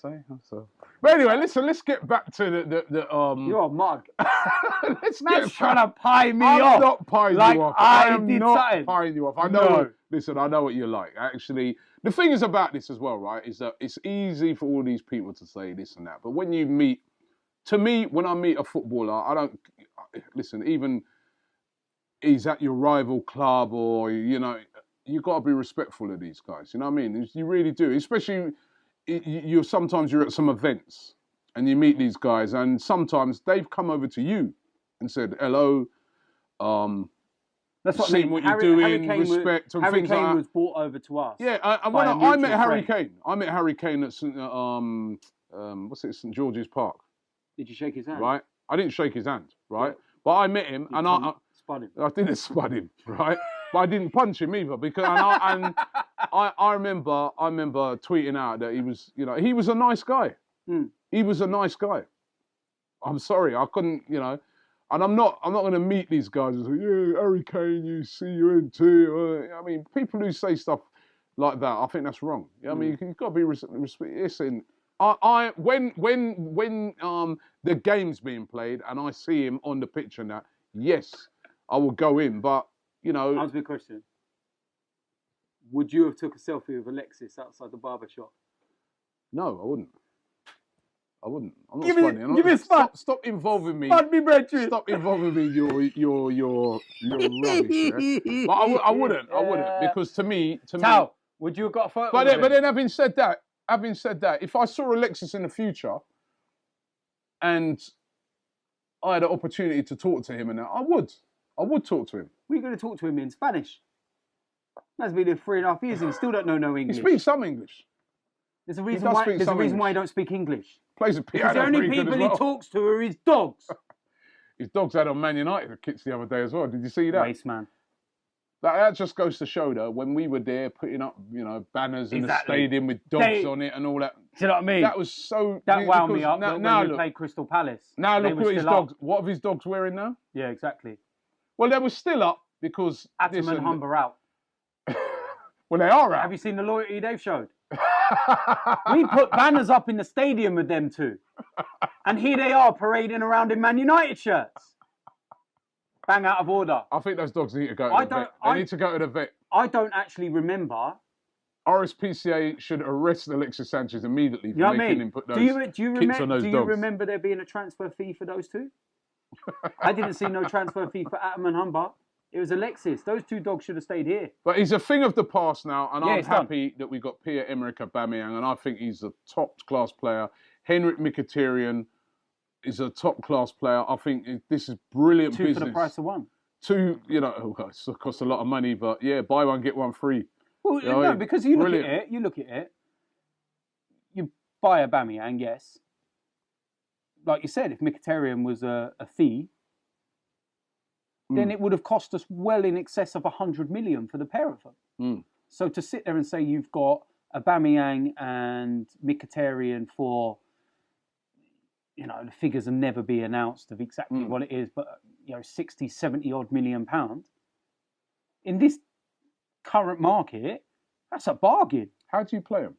But anyway, listen. Let's get back to the You're a mug. Man's trying to pie me off. I'm not pieing you off. I am not pieing you off. I know. No. Listen, I know what you're like. Actually, the thing is about this as well, right? Is that it's easy for all these people to say this and that, but when you meet, to me, when I meet a footballer, I don't listen. Even he's at your rival club, or you got to be respectful of these guys. You know what I mean? You really do, especially. Sometimes you're at some events and you meet these guys, and sometimes they've come over to you and said hello. That's what seeing what you're doing, respect, and Harry things like that. Kane was brought over to us. Yeah, and when I met Harry Kane, at St George's Park. Did you shake his hand? Right, I didn't shake his hand, right, yeah. But I met him and I spun him. I didn't spud him, right. But I didn't punch him either because I remember tweeting out that he was a nice guy. Mm. He was a nice guy. I'm sorry, I couldn't, and I'm not going to meet these guys and say, yeah, Harry Kane, you see you in too. I mean, people who say stuff like that, I think that's wrong. I mean, you've got to be listen. When the game's being played and I see him on the pitch and that, yes, I will go in, but. Answer the question. Would you have took a selfie with Alexis outside the barber shop? No, I wouldn't. I'm not give spuding. Me a spud. Stop involving me. Spud me, brethren. Stop involving me. Your rubbish. Yeah? But I wouldn't. Because to me. Tal, would you have got a photo? But then, having said that, if I saw Alexis in the future, and I had an opportunity to talk to him, and that, I would talk to him. We're going to talk to him in Spanish. That's been there 3.5 years and he still don't know no English. He speaks some English. There's a reason why he don't speak English. Plays a piano. Because the only people he talks to are his dogs. His dogs had on Man United kits the other day as well. Did you see that? Waste man. That just goes to show that when we were there putting up, banners in the stadium with dogs on it and all that. Do you know what I mean? That was so. That wound me up. Now when we played Crystal Palace. Now look at his dogs. What are his dogs wearing now? Yeah, exactly. Well, they were still up because Atom and Humber out. Well, they are out. Have you seen the loyalty they've showed? We put banners up in the stadium with them two, and here they are parading around in Man United shirts. Bang out of order. I think those dogs need to go to the vet. They need to go to the vet. I don't actually remember. RSPCA should arrest Alexis Sanchez immediately for making him put those kits on those dogs. Do you remember there being a transfer fee for those two? I didn't see no transfer fee for Atom and Humber. It was Alexis. Those two dogs should have stayed here. But he's a thing of the past now, and I'm happy that we got pierre-emerick-aubameyang, and I think he's a top-class player. Henrik Mkhitaryan is a top-class player. I think this is brilliant business. Two for the price of one. Two, it costs a lot of money, but yeah, buy one, get one free. Well, no, because you look at it, you buy Aubameyang, yes. Like you said, if Mkhitaryan was a fee, then it would have cost us well in excess of 100 million for the pair of them. So to sit there and say you've got Aubameyang and Mkhitaryan for, the figures will never be announced of exactly what it is, but 60, 70 odd million pounds in this current market, that's a bargain. How do you play him?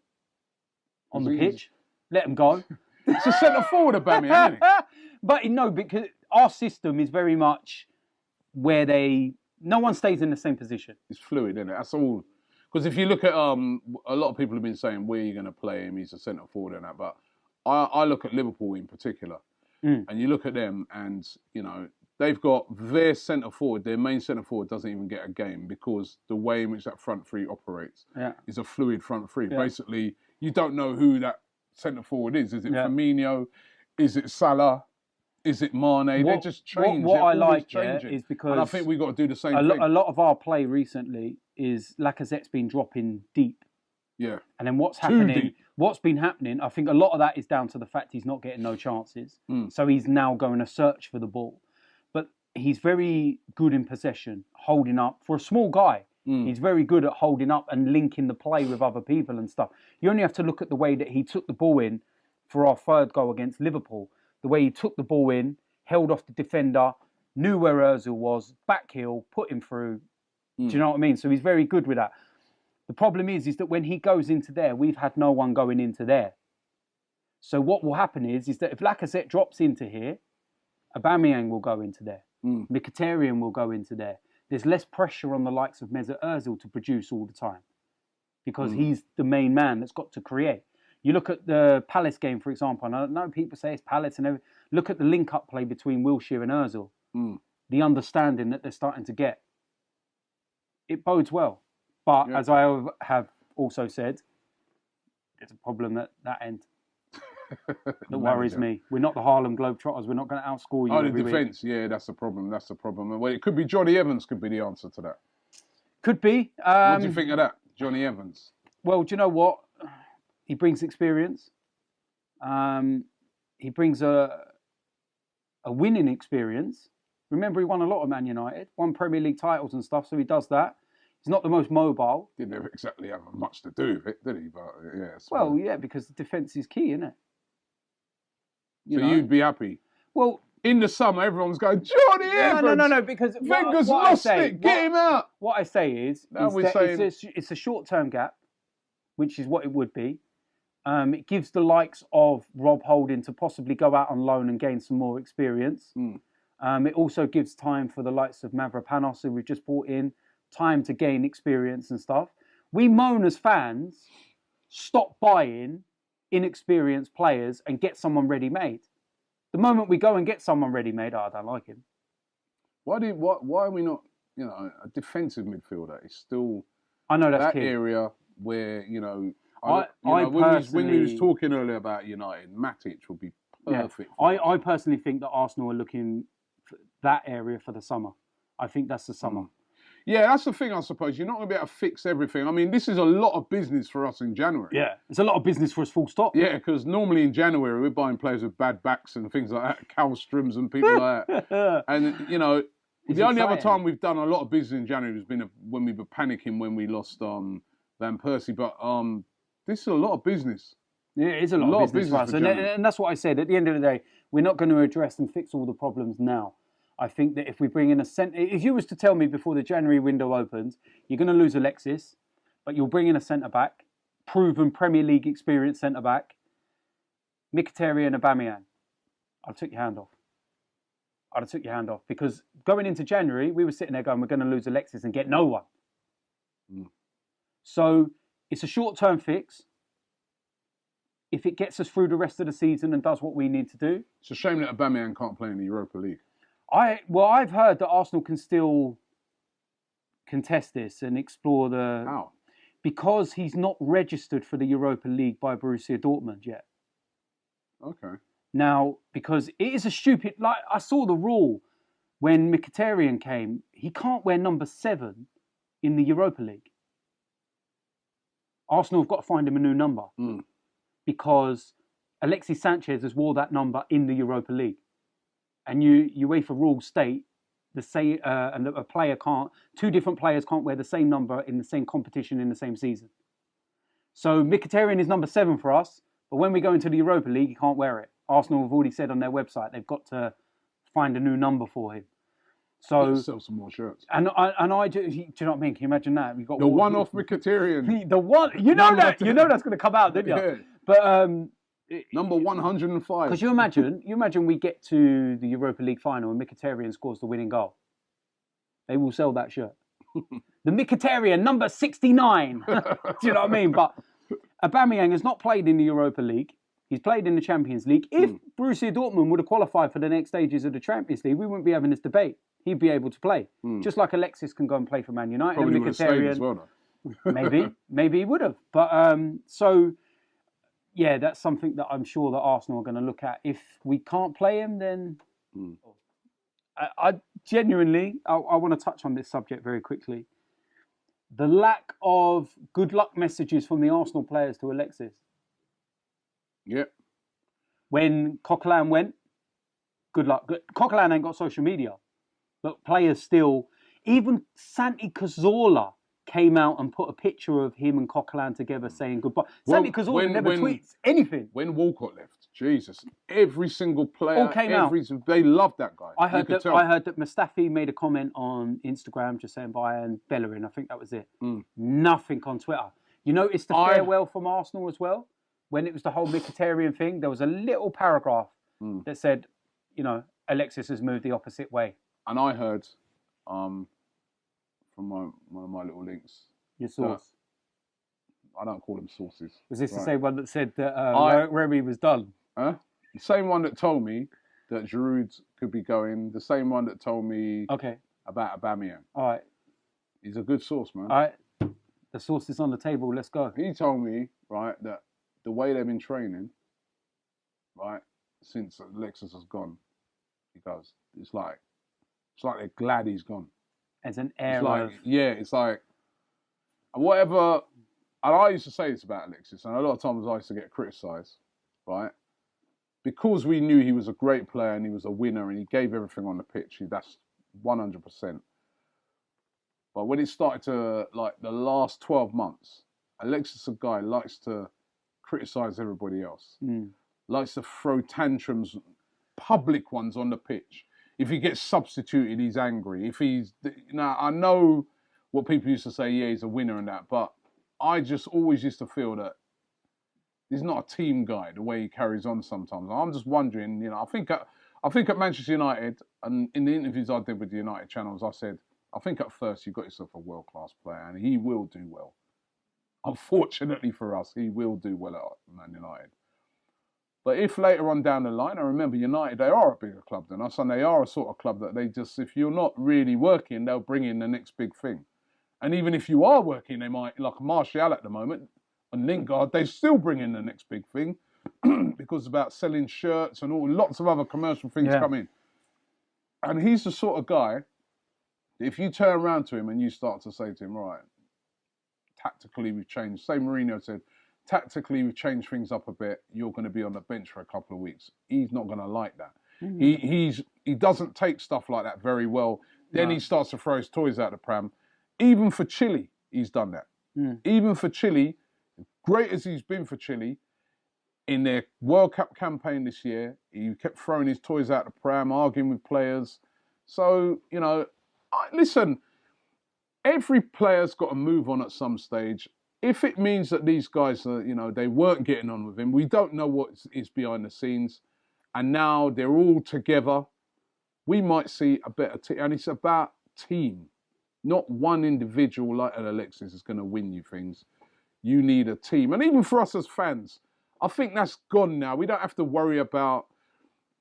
On the pitch, let him go. It's a centre forward, Aubameyang, isn't it? But no, because our system is very much where no one stays in the same position. It's fluid, isn't it? That's all. Because if you look at, a lot of people have been saying, where are you going to play him? He's a centre forward and that. But I look at Liverpool in particular, and you look at them and, they've got their centre forward, their main centre forward doesn't even get a game because the way in which that front three operates is a fluid front three. Yeah. Basically, you don't know who that centre forward is. Is it Firmino? Is it Salah? Is it Mane? They just change. What They're I always like changing. is because and I think we've got to do the same a thing. lot of our play recently is Lacazette's been dropping deep. Yeah. And then what's been happening, I think a lot of that is down to the fact he's not getting no chances. So he's now going to search for the ball. But he's very good in possession, holding up. For a small guy, he's very good at holding up and linking the play with other people and stuff. You only have to look at the way that he took the ball in for our third goal against Liverpool. The way he took the ball in, held off the defender, knew where Ozil was, back heel, put him through. Do you know what I mean? So he's very good with that. The problem is that when he goes into there, we've had no one going into there. So what will happen is that if Lacazette drops into here, Aubameyang will go into there. Mkhitaryan will go into there. There's less pressure on the likes of Mesut Ozil to produce all the time because he's the main man that's got to create. You look at the Palace game, for example, and I know people say it's Palace and everything. Look at the link-up play between Wilshere and Ozil. The understanding that they're starting to get. It bodes well. But as I have also said, there's a problem at that end that worries me. We're not the Harlem Globetrotters. We're not going to outscore you. Oh, the defence. Yeah, that's the problem. That's the problem. Well, it could be Johnny Evans could be the answer to that. Could be. What do you think of that, Johnny Evans? Well, do you know what? He brings experience. He brings a winning experience. Remember, he won a lot of Man United, won Premier League titles and stuff, so he does that. He's not the most mobile. Didn't exactly have much to do with it, did he? But yeah. Well, yeah, because the defence is key, isn't it? You'd be happy. Well, in the summer, everyone's going, Johnny Evans. No, because Wenger's lost it. Get him out. What I say is it's a short-term gap, which is what it would be. It gives the likes of Rob Holding to possibly go out on loan and gain some more experience. It also gives time for the likes of Mavropanos, who we've just brought in, time to gain experience and stuff. We moan as fans, stop buying inexperienced players and get someone ready-made. The moment we go and get someone ready-made, I don't like him. Why are we not, a defensive midfielder? It's still I know that's that key. area where, when personally, we was talking earlier about United, Matic would be perfect. I personally think that Arsenal are looking for that area for the summer. I think that's the summer. Yeah, that's the thing, I suppose. You're not going to be able to fix everything. I mean, this is a lot of business for us in January. Yeah, it's a lot of business for us, full stop. Yeah, because normally in January, we're buying players with bad backs and things like that, Kallstroms and people like that. And, the only other time we've done a lot of business in January has been when we were panicking when we lost Van Persie. But this is a lot of business. Yeah, it is a lot of business for us. And that's what I said. At the end of the day, we're not going to address and fix all the problems now. I think that if we bring in a centre... If you was to tell me before the January window opens, you're going to lose Alexis, but you'll bring in a centre-back, proven Premier League experienced centre-back, Mkhitaryan and Aubameyang, I'd have took your hand off. Because going into January, we were sitting there going, we're going to lose Alexis and get no one. So it's a short-term fix. If it gets us through the rest of the season and does what we need to do... It's a shame that Aubameyang can't play in the Europa League. I've heard that Arsenal can still contest this and explore the... How? Because he's not registered for the Europa League by Borussia Dortmund yet. Okay. Now, because it is a stupid... Like, I saw the rule when Mkhitaryan came. He can't wear number 7 in the Europa League. Arsenal have got to find him a new number. Because Alexis Sanchez has wore that number in the Europa League. And UEFA rules state and a player can't. 2 different players can't wear the same number in the same competition in the same season. So Mkhitaryan is number 7 for us, but when we go into the Europa League, he can't wear it. Arsenal have already said on their website they've got to find a new number for him. So let's sell some more shirts. And I do you know what I mean? Can you imagine that? We've got the one-off Mkhitaryan. The one, that's going to come out, didn't you? Yeah. But number 105. Because you imagine we get to the Europa League final and Mkhitaryan scores the winning goal. They will sell that shirt. The Mkhitaryan, number 69. Do you know what I mean? But Aubameyang has not played in the Europa League. He's played in the Champions League. If Borussia Dortmund would have qualified for the next stages of the Champions League, we wouldn't be having this debate. He'd be able to play. Just like Alexis can go and play for Man United. Probably and would have stayed as well, though. Maybe he would have. But yeah, that's something that I'm sure that Arsenal are going to look at. If we can't play him, then I genuinely, I want to touch on this subject very quickly. The lack of good luck messages from the Arsenal players to Alexis. Yep. When Coquelin went, good luck. Coquelin ain't got social media, but players still. Even Santi Cazorla came out and put a picture of him and Coquelin together saying goodbye. Santi Cazorla never tweets anything. When Walcott left, Jesus, every single player All came out. They loved that guy. I heard that Mustafi made a comment on Instagram just saying bye and Bellerin. I think that was it. Nothing on Twitter. You noticed the farewell from Arsenal as well? When it was the whole Mkhitaryan thing, there was a little paragraph that said, Alexis has moved the opposite way. And I heard from one of my little links. Your source? I don't call them sources. Was this the same one that said that Remy was done? The same one that told me that Giroud could be going. The same one that told me about Aubameyang. All right. He's a good source, man. All right. The source is on the table. Let's go. He told me, right, that the way they've been training, right, since Alexis has gone, he goes, it's like they're glad he's gone. As an air it's like, whatever, and I used to say this about Alexis, and a lot of times I used to get criticised, right, because we knew he was a great player and he was a winner and he gave everything on the pitch, that's 100%. But when it started to, like, the last 12 months, Alexis, a guy, likes to criticise everybody else. Likes to throw tantrums, public ones on the pitch. If he gets substituted, he's angry. I know what people used to say, yeah, he's a winner and that, but I just always used to feel that he's not a team guy, the way he carries on sometimes. I'm just wondering, I think at Manchester United, and in the interviews I did with the United channels, I said, I think at first you've got yourself a world-class player, and he will do well. Unfortunately for us, he will do well at Man United. But if later on down the line, I remember United, they are a bigger club than us, and they are a sort of club that they just, if you're not really working, they'll bring in the next big thing. And even if you are working, they might, like Martial at the moment, and Lingard, they still bring in the next big thing because about selling shirts and lots of other commercial things come in. And he's the sort of guy, if you turn around to him and you start to say to him, right, tactically we've changed. Say Mourinho said, tactically we've changed things up a bit. You're going to be on the bench for a couple of weeks. He's not going to like that. He doesn't take stuff like that very well. Then he starts to throw his toys out the pram. Even for Chile, he's done that. Even for Chile, great as he's been for Chile, in their World Cup campaign this year, he kept throwing his toys out the pram, arguing with players. So, listen, every player's got to move on at some stage. If it means that these guys, they weren't getting on with him, we don't know what is behind the scenes, and now they're all together, we might see a better team. And it's about team, not one individual like an Alexis is going to win you things. You need a team. And even for us as fans, I think that's gone now. We don't have to worry about,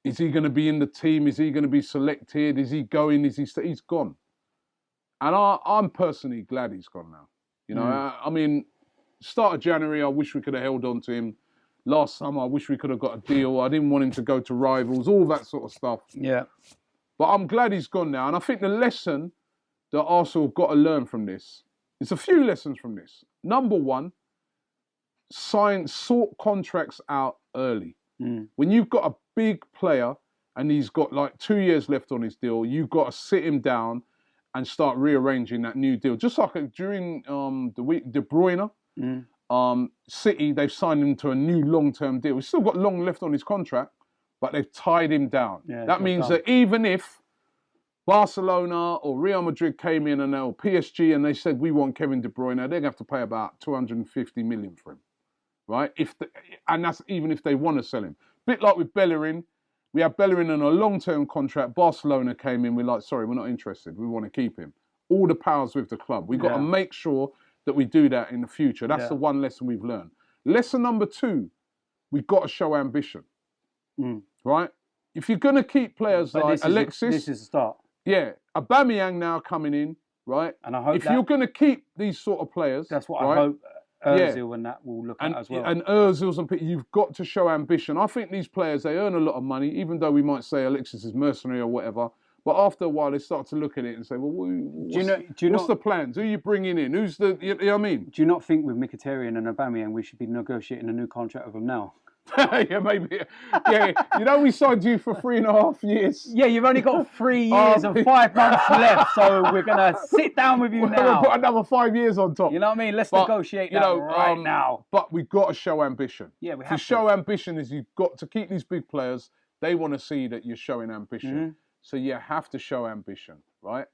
is he going to be in the team? Is he going to be selected? Is he going? He's gone. And I'm personally glad he's gone now. I mean, start of January, I wish we could have held on to him. Last summer, I wish we could have got a deal. I didn't want him to go to rivals, all that sort of stuff. Yeah. But I'm glad he's gone now. And I think the lesson that Arsenal have got to learn from this, there's a few lessons from this. Number one, sort contracts out early. When you've got a big player and he's got like 2 years left on his deal, you've got to sit him down and start rearranging that new deal. Just like during the week, De Bruyne, City, they've signed him to a new long-term deal. He's still got long left on his contract, but they've tied him down. Yeah, that means that even if Barcelona or Real Madrid came in or PSG and they said, we want Kevin De Bruyne, they're going to have to pay about 250 million for him, right? And that's even if they want to sell him. Bit like with Bellerin. We had Bellerin on a long-term contract. Barcelona came in. We're like, sorry, we're not interested. We want to keep him. All the powers with the club. We've got to make sure that we do that in the future. That's the one lesson we've learned. Lesson number two, we've got to show ambition, right? If you're going to keep players like Alexis... This is the start. Yeah. Aubameyang now coming in, right? And I hope if you're going to keep these sort of players... That's what I hope Ozil and that will look at as well. And Ozil's and you've got to show ambition. I think these players, they earn a lot of money, even though we might say Alexis is mercenary or whatever. But after a while, they start to look at it and say, well, what's the plans? Who are you bringing in? Who's the, you know what I mean? Do you not think with Mkhitaryan and Aubameyang, we should be negotiating a new contract with them now? Yeah, maybe. Yeah, you know, we signed you for 3.5 years. Yeah, you've only got 3 years and 5 months left, so we're going to sit down with you now. We'll put another 5 years on top. You know what I mean? Let's negotiate that right now. But we've got to show ambition. Yeah, we have to. show ambition is you've got to keep these big players. They want to see that you're showing ambition. Mm-hmm. So you have to show ambition, right?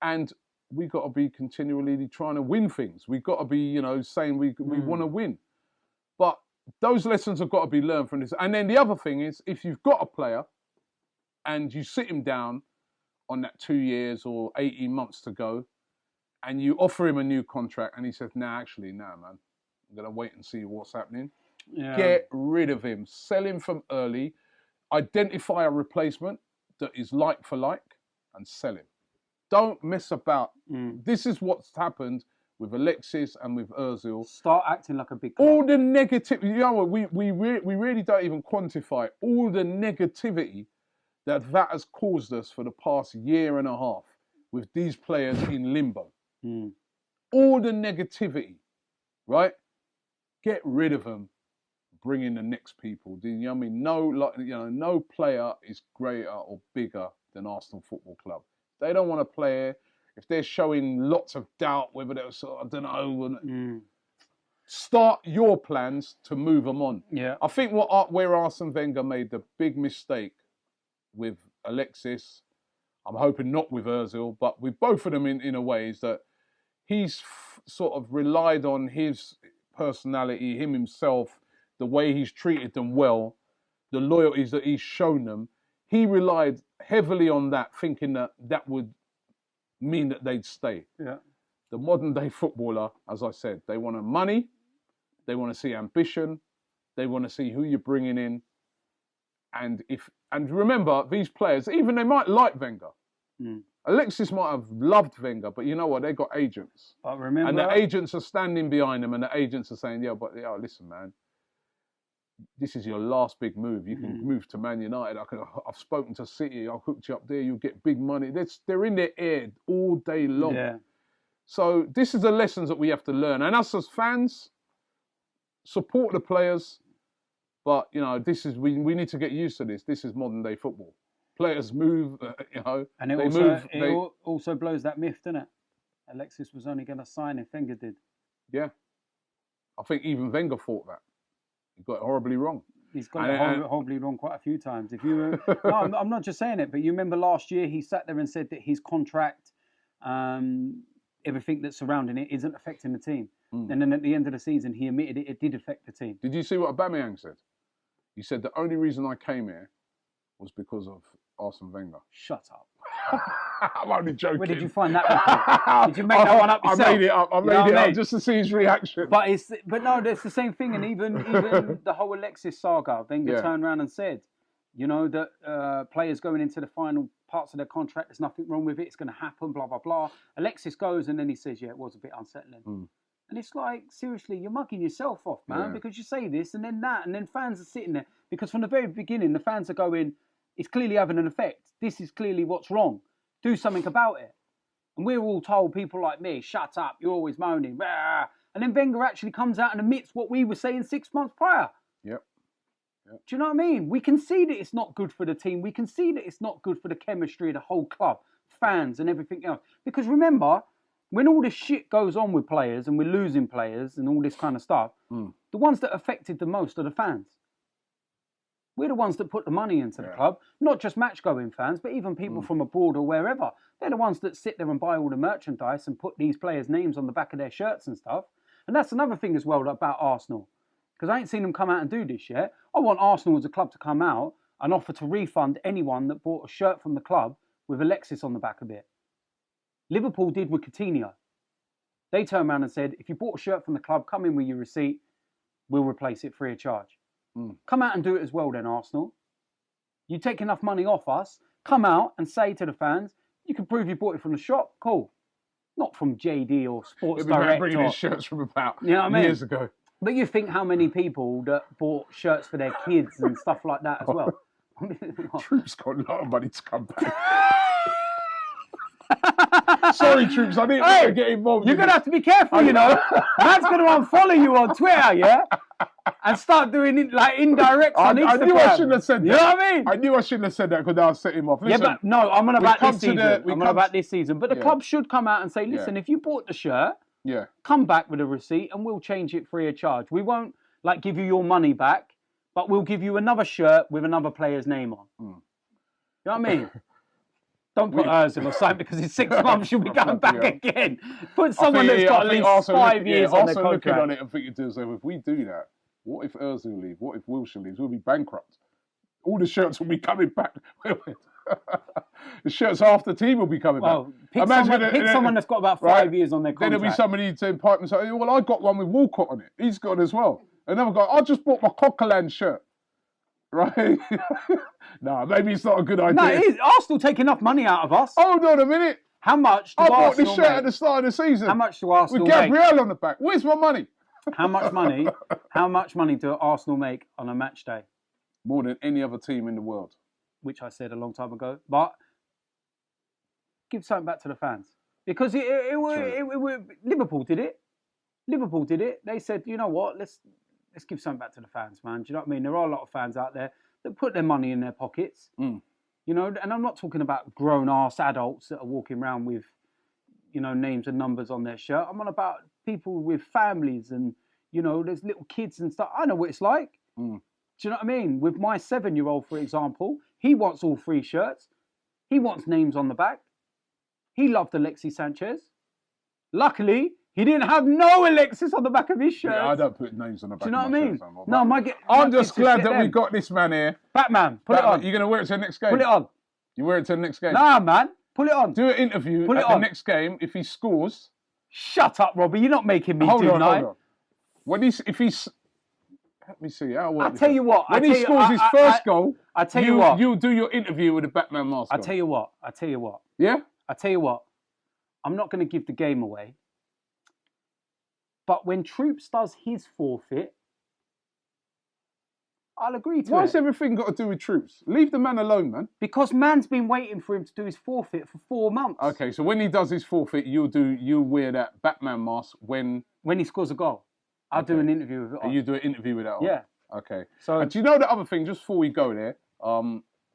And we've got to be continually trying to win things. We've got to be, you know, saying we want to win. But those lessons have got to be learned from this. And then the other thing is, if you've got a player and you sit him down on that 2 years or 18 months to go, and you offer him a new contract, and he says, man, I'm going to wait and see what's happening. Yeah. Get rid of him. Sell him from early. Identify a replacement that is like for like and sell him. Don't mess about. This is what's happened with Alexis and with Ozil. Start acting like a big club. All the negativity, you know what, we really don't even quantify all the negativity that has caused us for the past year and a half with these players in limbo. All the negativity, right? Get rid of them. Bring in the next people. Do you know what I mean? No player is greater or bigger than Arsenal Football Club. They don't want to play here. If they're showing lots of doubt, whether they're I don't know, start your plans to move them on. Yeah, I think where Arsene Wenger made the big mistake with Alexis, I'm hoping not with Ozil, but with both of them in a way, is that he's sort of relied on his personality, him himself, the way he's treated them well, the loyalties that he's shown them. He relied heavily on that, thinking that would mean that they'd stay. Yeah. The modern day footballer, as I said, they want money, they want to see ambition, they want to see who you're bringing in, and remember, these players, even they might like Wenger. Alexis might have loved Wenger, but you know what? They got agents, and the agents are standing behind them, and the agents are saying, listen, man. This is your last big move. You can move to Man United. I've spoken to City. I'll hook you up there. You'll get big money. They're in their ear all day long. Yeah. So this is the lessons that we have to learn. And us as fans, support the players. But, you know, we need to get used to this. This is modern day football. Players move, And it also blows that myth, doesn't it? Alexis was only going to sign if Wenger did. Yeah. I think even Wenger thought that. He got it horribly wrong. He's got it horribly wrong quite a few times. If you, no, I'm not just saying it, but you remember last year he sat there and said that his contract, everything that's surrounding it, isn't affecting the team. And then at the end of the season, he admitted it did affect the team. Did you see what Aubameyang said? He said the only reason I came here was because of Arsene Wenger. Shut up. I'm only joking. Where did you find that one? Did you make that one up yourself? I made it up. I made it up just to see his reaction. But no, it's the same thing. And even the whole Alexis saga, Wenger turned around and said, you know, that players going into the final parts of their contract, there's nothing wrong with it. It's going to happen, blah, blah, blah. Alexis goes and then he says, it was a bit unsettling. And it's like, seriously, you're mugging yourself off, man, because you say this and then that. And then fans are sitting there. Because from the very beginning, the fans are going, it's clearly having an effect. This is clearly what's wrong. Do something about it. And we're all told, people like me, shut up, you're always moaning. Rah. And then Wenger actually comes out and admits what we were saying 6 months prior. Yep. Do you know what I mean? We can see that it's not good for the team. We can see that it's not good for the chemistry of the whole club, fans and everything else. Because remember, when all this shit goes on with players and we're losing players and all this kind of stuff, the ones that are affected the most are the fans. We're the ones that put the money into the club, not just match-going fans, but even people from abroad or wherever. They're the ones that sit there and buy all the merchandise and put these players' names on the back of their shirts and stuff. And that's another thing as well about Arsenal. Because I ain't seen them come out and do this yet. I want Arsenal as a club to come out and offer to refund anyone that bought a shirt from the club with Alexis on the back of it. Liverpool did with Coutinho. They turned around and said, if you bought a shirt from the club, come in with your receipt, we'll replace it free of charge. Come out and do it as well then, Arsenal. You take enough money off us, come out and say to the fans, you can prove you bought it from the shop, cool. not from JD or Sports It'd be like Direct. bringing his shirts from about You know what I mean? years ago. But you think how many people that bought shirts for their kids and stuff like that as well. Troops got a lot of money to come back. Sorry, Troops, I didn't want to get involved. You're going to have to be careful, you know. Man's going to unfollow you on Twitter, yeah? And start doing it like indirect on Instagram. I knew I shouldn't have said that. You know what I mean? I knew I shouldn't have said that because I set him off. Listen, yeah, but no, I'm on about this season. I'm on about this season. But the club should come out and say, listen, if you bought the shirt, come back with a receipt and we'll change it free of charge. We won't like give you your money back, but we'll give you another shirt with another player's name on. You know what I mean? Don't put Ozil or something because in 6 months you'll be going back again. Put someone that's got at least 5 years on their contract. Looking on it and thinking to yourself, if we do that, what if Ozil leaves? What if Wilshere leaves? We'll be bankrupt. All the shirts will be coming back. The shirts half the team will be coming back. Pick someone that's got about 5 years on their contract. Then there'll be somebody to pipe and say, well, I got one with Walcott on it. He's got it as well. Another guy, I just bought my Coquelin shirt. Right? No, maybe it's not a good idea. No, it is. Arsenal take enough money out of us. Hold on a minute. How much do I bought Arsenal this shirt make? at the start of the season. How much do Arsenal with Gabriel on the back. Where's my money? How much money? How much money do Arsenal make on a match day? More than any other team in the world. Which I said a long time ago. But give something back to the fans. Because Liverpool did it. Liverpool did it. They said, you know what, let's give something back to the fans, man. Do you know what I mean? There are a lot of fans out there that put their money in their pockets. You know, and I'm not talking about grown-ass adults that are walking around with, you know, names and numbers on their shirt. I'm on about people with families and, you know, there's little kids and stuff. I know what it's like. Do you know what I mean? With my 7-year-old, for example, he wants all 3 shirts. He wants names on the back. He loved Alexis Sanchez. Luckily, he didn't have no Alexis on the back of his shirt. Yeah, I don't put names on the back. Do you know of what I my mean? shirts, No, I'm just glad that we got this man here. Batman, put it on. You're going to wear it to the next game? Put it on. You wear it to the next game? Nah, man. Put it on. Do an interview at the next game. If he scores... Shut up, Robbie. You're not making me hold on. Let me see. I'll tell you what. When he scores his first goal, I tell you what. You'll do your interview with the Batman mask. I tell you what. Yeah? I tell you what. I'm not going to give the game away. But when Troops does his forfeit, I'll agree to it. Why has everything got to do with Troops? Leave the man alone, man. Because man's been waiting for him to do his forfeit for 4 months. Okay, so when he does his forfeit, you'll wear that Batman mask when he scores a goal. I'll do an interview with it on. And you do an interview with that on? Yeah. Okay. So do you know the other thing, just before we go there,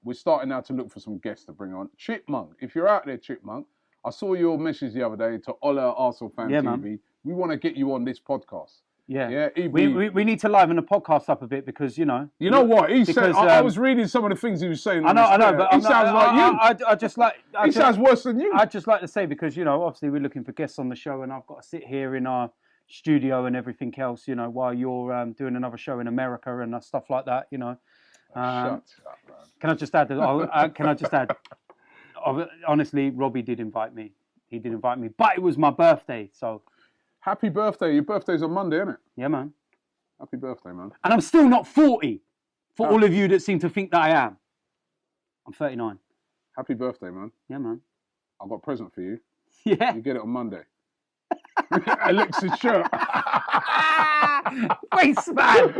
we're starting now to look for some guests to bring on. Chipmunk, if you're out there, Chipmunk, I saw your message the other day to Ola ArsenalFanTV. Man. We want to get you on this podcast. Yeah. We need to liven the podcast up a bit because, you know. You know what? He said, I was reading some of the things he was saying. I know, but he sounds like you. He sounds worse than you. I'd just like to say, because, you know, obviously we're looking for guests on the show and I've got to sit here in our studio and everything else, you know, while you're doing another show in America and stuff like that, you know. Shut up, man. Can I just add? Honestly, Robbie did invite me. He did invite me, but it was my birthday, so. Happy birthday. Your birthday's on Monday, isn't it? Yeah, man. Happy birthday, man. And I'm still not 40, for all of you that seem to think that I am. I'm 39. Happy birthday, man. Yeah, man. I've got a present for you. Yeah. You get it on Monday. Alexis shirt. Waste man.